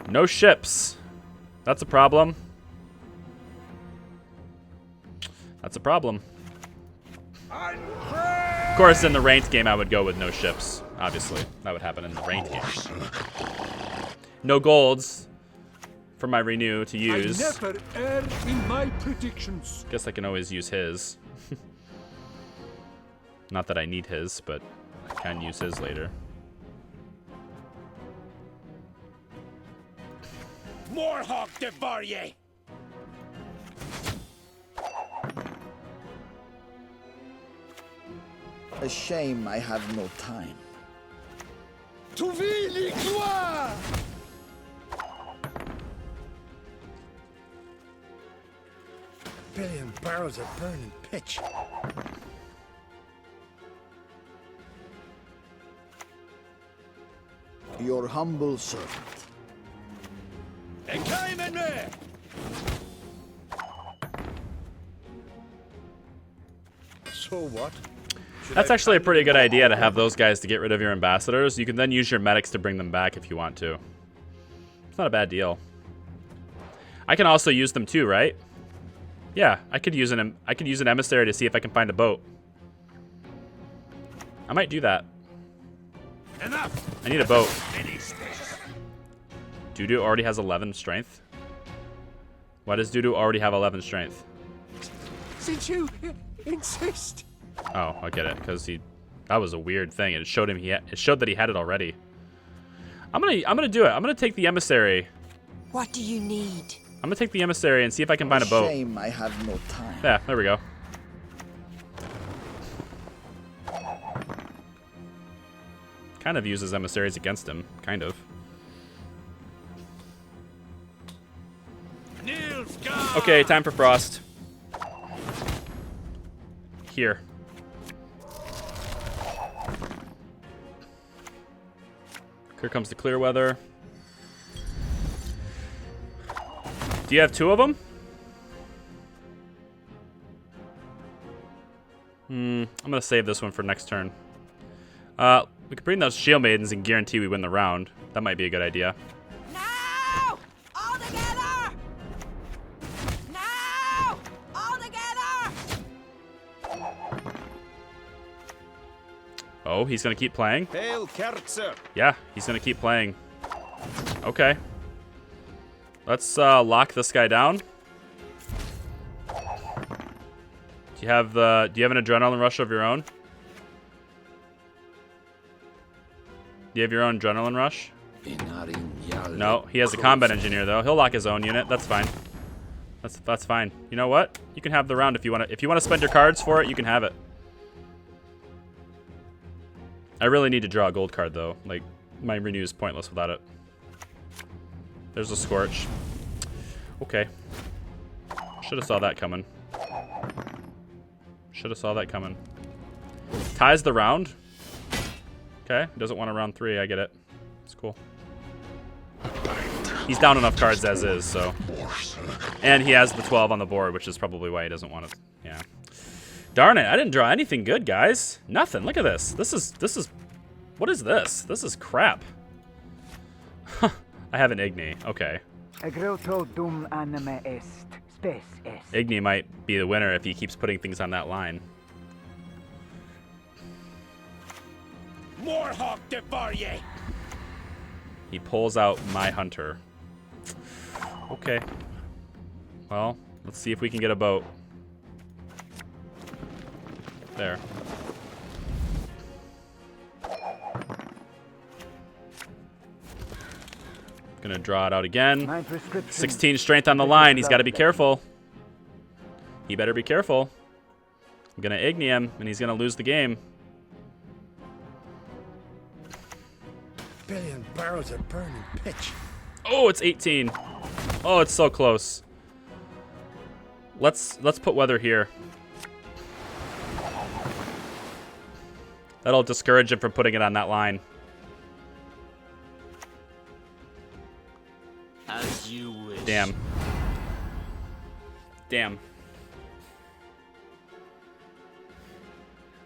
No ships. That's a problem. That's a problem. Of course, in the ranked game, I would go with no ships. Obviously, that would happen in the ranked game. No golds for my renew to use. I never err in my predictions. Guess I can always use his. Not that I need his, but I can use his later. Morhawk devour ye! A shame I have no time. To vie gloire! Billion barrels of burning pitch. Your humble servant. It came in there! So what? That's actually a pretty good idea to have those guys to get rid of your ambassadors. You can then use your medics to bring them back if you want to. It's not a bad deal. I can also use them too, right? Yeah, I could use an emissary to see if I can find a boat. I might do that. Enough! I need a boat. Dudu already has 11 strength. Why does Dudu already have 11 strength? Since you insist. Oh, I get it, because that was a weird thing. It showed him it showed that he had it already. I'm gonna do it. I'm gonna take the emissary. What do you need? I'm gonna take the emissary and see if I can find a boat. Shame I have no time. Yeah, there we go. Kind of uses emissaries against him, kind of. Okay, time for frost. Here. Here comes the clear weather. Do you have 2 of them? I'm gonna save this one for next turn. We could bring those shield maidens and guarantee we win the round. That might be a good idea. Now! All together! Now! All together! Oh, he's gonna keep playing? Hail Kerzer! Yeah, he's gonna keep playing. Okay. Let's lock this guy down. Do you have an adrenaline rush of your own? Do you have your own adrenaline rush? No, he has a combat engineer though. He'll lock his own unit. That's fine. That's fine. You know what? You can have the round if you want to. If you want to spend your cards for it, you can have it. I really need to draw a gold card though. Like, my renew is pointless without it. There's a Scorch. Okay. Should have saw that coming. Should have saw that coming. Ties the round. Okay, doesn't want a round 3. I get it. It's cool. He's down enough cards as is, so. And he has the 12 on the board, which is probably why he doesn't want it. Yeah. Darn it! I didn't draw anything good, guys. Nothing. Look at this. This is. What is this? This is crap. I have an Igni. Okay. Igni might be the winner if he keeps putting things on that line. Morhawk de Barrier! He pulls out my hunter. Okay. Well, let's see if we can get a boat. There. Gonna draw it out again. 16 strength on the line. He's got to be careful. He better be careful. I'm gonna Igni him, and he's gonna lose the game. Billion barrels of burning pitch. Oh, it's 18. Oh, it's so close. Let's put weather here. That'll discourage him from putting it on that line. As you wish. Damn. Damn.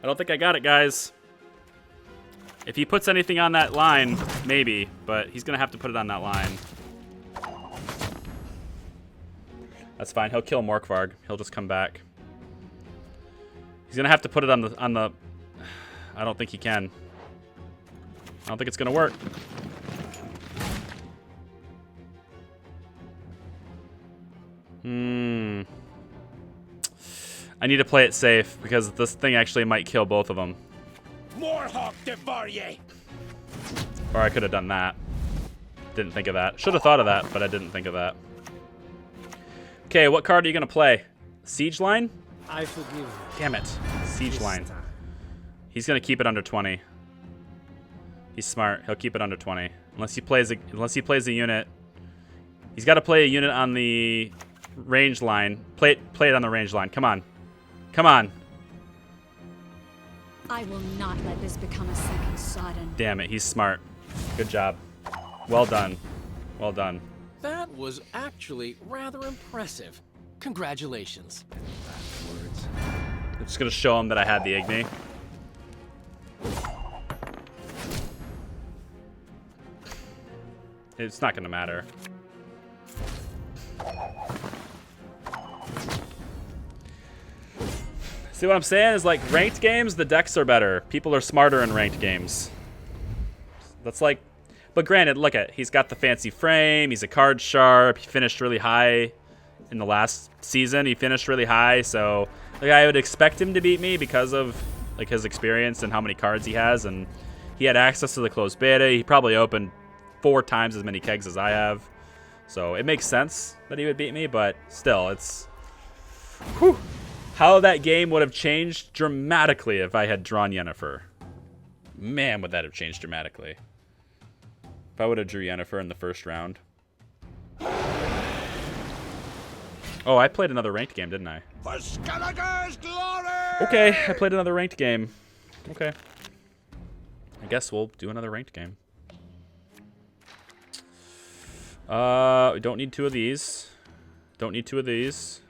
I don't think I got it, guys. If he puts anything on that line, maybe, but he's gonna have to put it on that line. That's fine. He'll kill Morkvarg. He'll just come back. He's gonna have to put it on the. I don't think he can. I don't think it's gonna work. I need to play it safe because this thing actually might kill both of them. Morhawk de Barrier! Or I could have done that. Didn't think of that. Should have thought of that, but I didn't think of that. Okay, what card are you gonna play? Siege line? I forgive you. Damn it. Siege line. He's gonna keep it under 20. He's smart. He'll keep it under 20 unless he plays a unit. He's got to play a unit on the range line. Play it on the range line. Come on, come on. I will not let this become a second Sodden. Damn it, he's smart. Good job. Well done. Well done. That was actually rather impressive. Congratulations. I'm just gonna show him that I had the Igni. It's not gonna matter. See what I'm saying is, like, ranked games, the decks are better. People are smarter in ranked games. That's like, but granted, look at, he's got the fancy frame, he's a card sharp, he finished really high in the last season, he finished really high, so like, I would expect him to beat me because of like his experience and how many cards he has, and he had access to the closed beta. He probably opened 4 times as many kegs as I have, so it makes sense that he would beat me, but still, it's whew, how that game would have changed dramatically if I had drawn Yennefer. Man, would that have changed dramatically if I would have drew Yennefer in the first round. Oh, I played another ranked game, didn't I? For Skellige's glory! Okay, I played another ranked game. Okay. I guess we'll do another ranked game. We don't need 2 of these. Don't need 2 of these.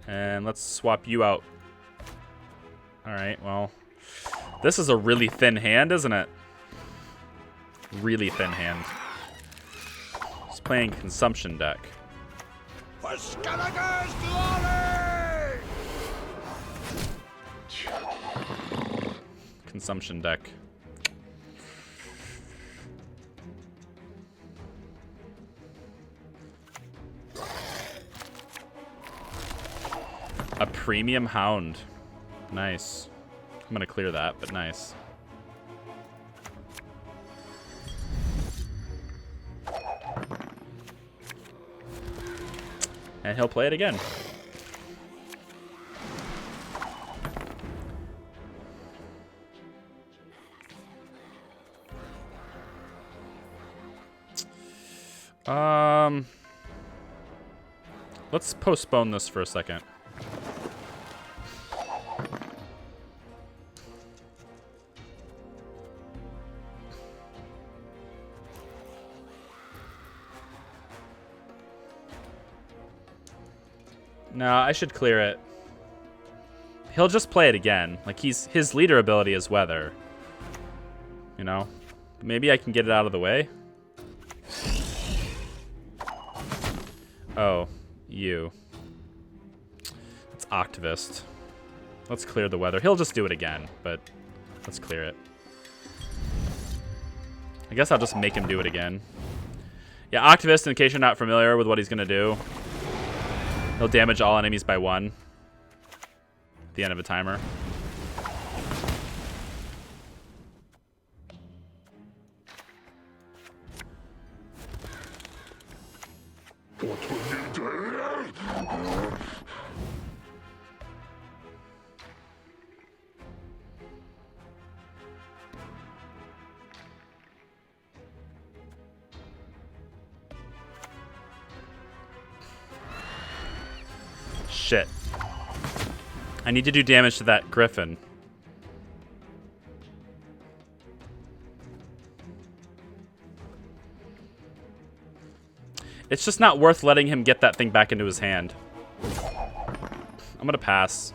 And let's swap you out. Alright, well. This is a really thin hand, isn't it? Really thin hand. He's playing consumption deck. For Skellige's glory! Consumption deck. A premium hound. Nice. I'm gonna clear that, but nice. And he'll play it again. Let's postpone this for a second. No, I should clear it. He'll just play it again. Like, his leader ability is weather. You know? Maybe I can get it out of the way. Oh, you. It's Octavist. Let's clear the weather. He'll just do it again, but let's clear it. I guess I'll just make him do it again. Yeah, Octavist, in case you're not familiar with what he's gonna do, he'll damage all enemies by 1 at the end of a timer. What will you do? Shit. I need to do damage to that griffin. It's just not worth letting him get that thing back into his hand. I'm gonna pass.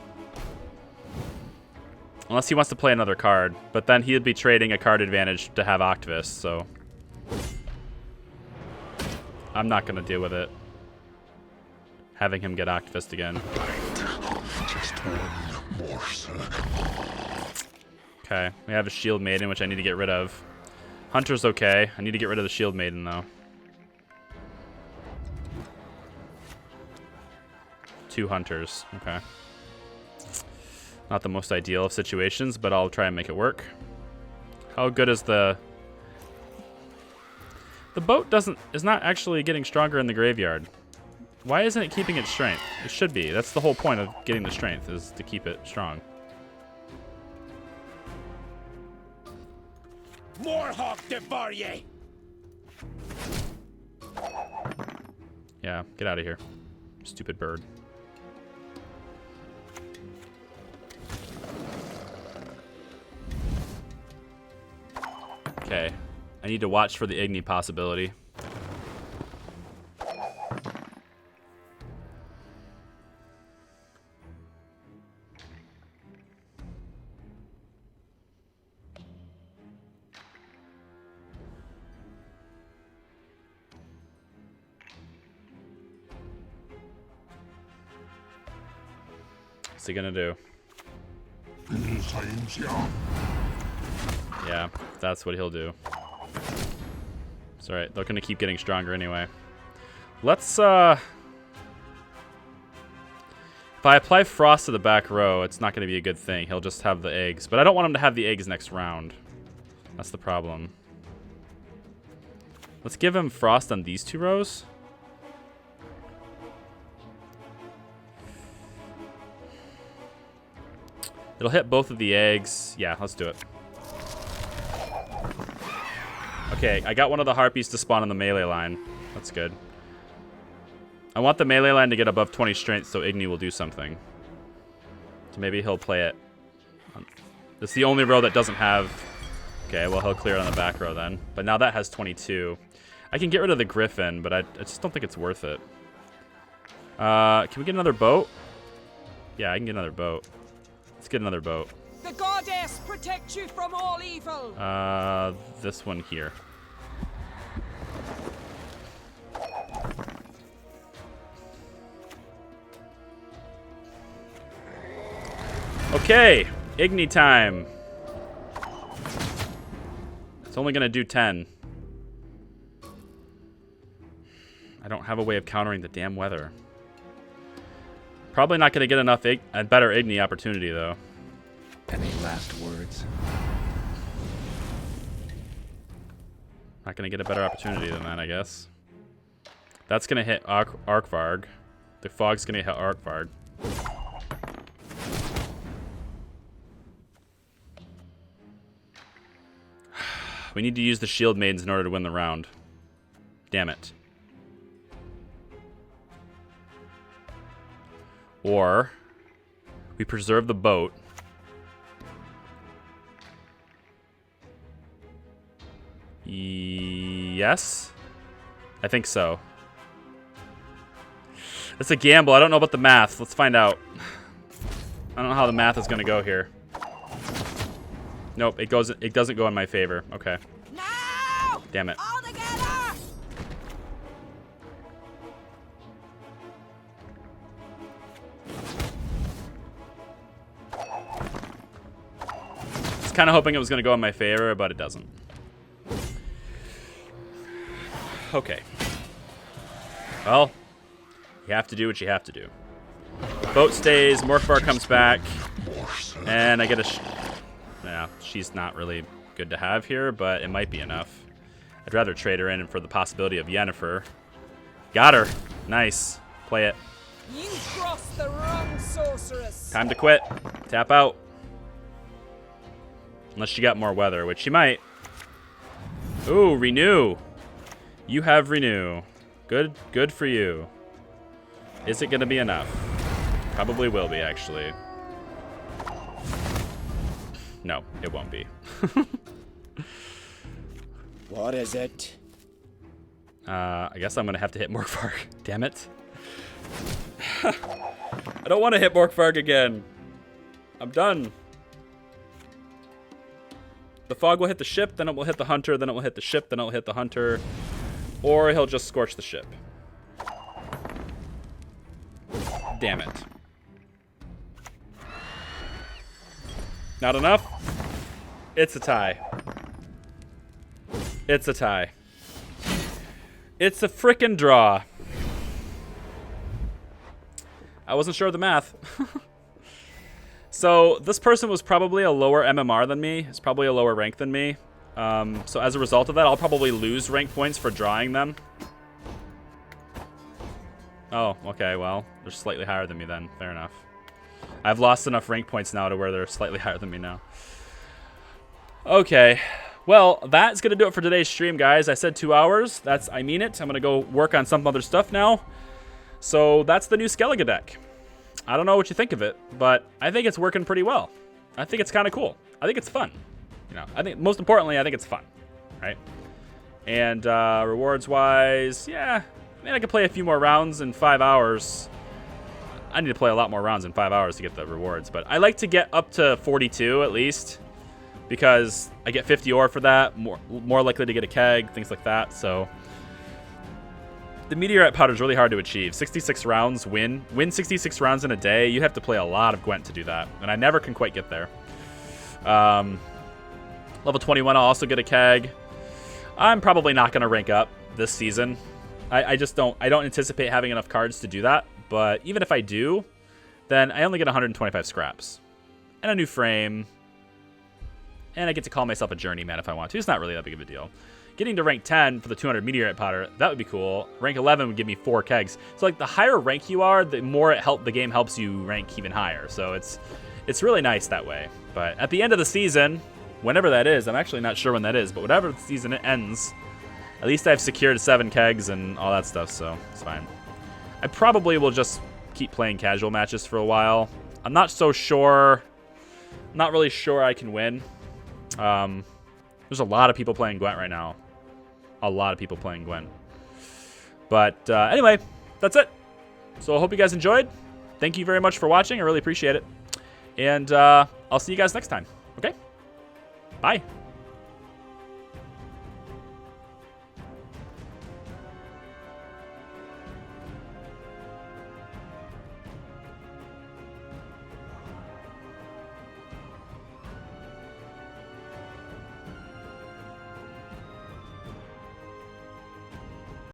Unless he wants to play another card, but then he'd be trading a card advantage to have Octavist, so I'm not gonna deal with it. Having him get Octavist again. Just one morsel. Okay, we have a Shield Maiden, which I need to get rid of. Hunter's okay. I need to get rid of the Shield Maiden, though. 2 Hunters. Okay. Not the most ideal of situations, but I'll try and make it work. How good is the boat is not actually getting stronger in the graveyard. Why isn't it keeping its strength? It should be. That's the whole point of getting the strength, is to keep it strong. More hawk devour ye! Yeah, get out of here. Stupid bird. Okay. I need to watch for the Igni possibility. What's he gonna do? Yeah, that's what he'll do. It's alright, they're gonna keep getting stronger anyway. Let's, if I apply frost to the back row, it's not gonna be a good thing. He'll just have the eggs. But I don't want him to have the eggs next round. That's the problem. Let's give him frost on these 2 rows. It'll hit both of the eggs. Yeah, let's do it. Okay, I got one of the harpies to spawn on the melee line. That's good. I want the melee line to get above 20 strength so Igni will do something. So maybe he'll play it. It's the only row that doesn't have... Okay, well, he'll clear it on the back row then. But now that has 22. I can get rid of the griffin, but I just don't think it's worth it. Can we get another boat? Yeah, I can get another boat. Let's get another boat. The goddess protect you from all evil. This one here. Okay, Igni time. It's only gonna do 10. I don't have a way of countering the damn weather. Probably not gonna get enough a better Igni opportunity though. Any last words? Not gonna get a better opportunity than that, I guess. That's gonna hit Arkvarg. The fog's gonna hit Arkvarg. We need to use the shield maidens in order to win the round. Damn it. Or we preserve the boat. Yes? I think so. It's a gamble. I don't know about the math. Let's find out. I don't know how the math is going to go here. Nope, it doesn't go in my favor. Okay. Now! Damn it. All together! I was kind of hoping it was going to go in my favor, but it doesn't. Okay. Well, you have to do what you have to do. Boat stays, Morkvar comes back, and I get a... Yeah, she's not really good to have here, but it might be enough. I'd rather trade her in for the possibility of Yennefer. Got her. Nice. Play it. You crossed the wrong sorceress. Time to quit. Tap out. Unless she got more weather, which she might. Ooh, renew. You have renew. Good for you. Is it going to be enough? Probably will be, actually. No, it won't be. What is it? I guess I'm going to have to hit Morkvarg. Damn it. I don't want to hit Morkvarg again. I'm done. The fog will hit the ship, then it will hit the hunter, then it will hit the ship, then it will hit the hunter. Or he'll just scorch the ship. Damn it. Not enough? It's a tie. It's a tie. It's a frickin' draw. I wasn't sure of the math. So this person was probably a lower MMR than me. It's probably a lower rank than me. So as a result of that, I'll probably lose rank points for drawing them. Oh, okay, well, they're slightly higher than me then. Fair enough. I've lost enough rank points now to where they're slightly higher than me now. Okay, Well, that's going to do it for today's stream, guys. I said 2 hours. I mean it. I'm going to go work on some other stuff now. So that's the new Skellige deck. I don't know what you think of it, but I think it's working pretty well. I think it's kind of cool. I think it's fun. You know, I think most importantly, I think it's fun, right? And rewards-wise, yeah, I mean, I could play a few more rounds in 5 hours. I need to play a lot more rounds in 5 hours to get the rewards, but I like to get up to 42 at least, because I get 50 ore for that, more likely to get a keg, things like that. So the meteorite powder is really hard to achieve. 66 rounds win 66 rounds in a day. You have to play a lot of Gwent to do that, and I never can quite get there. Level 21, I'll also get a keg. I'm probably not going to rank up this season. I just don't anticipate having enough cards to do that. But even if I do, then I only get 125 scraps and a new frame. And I get to call myself a journeyman if I want to. It's not really that big of a deal. Getting to rank 10 for the 200 meteorite powder, that would be cool. Rank 11 would give me 4 kegs. So like the higher rank you are, the more the game helps you rank even higher. So it's really nice that way. But at the end of the season, whenever that is, I'm actually not sure when that is, but whatever the season it ends, at least I've secured 7 kegs and all that stuff, so it's fine. I probably will just keep playing casual matches for a while. I'm not so sure. I'm not really sure I can win. There's a lot of people playing Gwent right now. A lot of people playing Gwent. But anyway, that's it. So I hope you guys enjoyed. Thank you very much for watching. I really appreciate it. And I'll see you guys next time. Okay? Bye.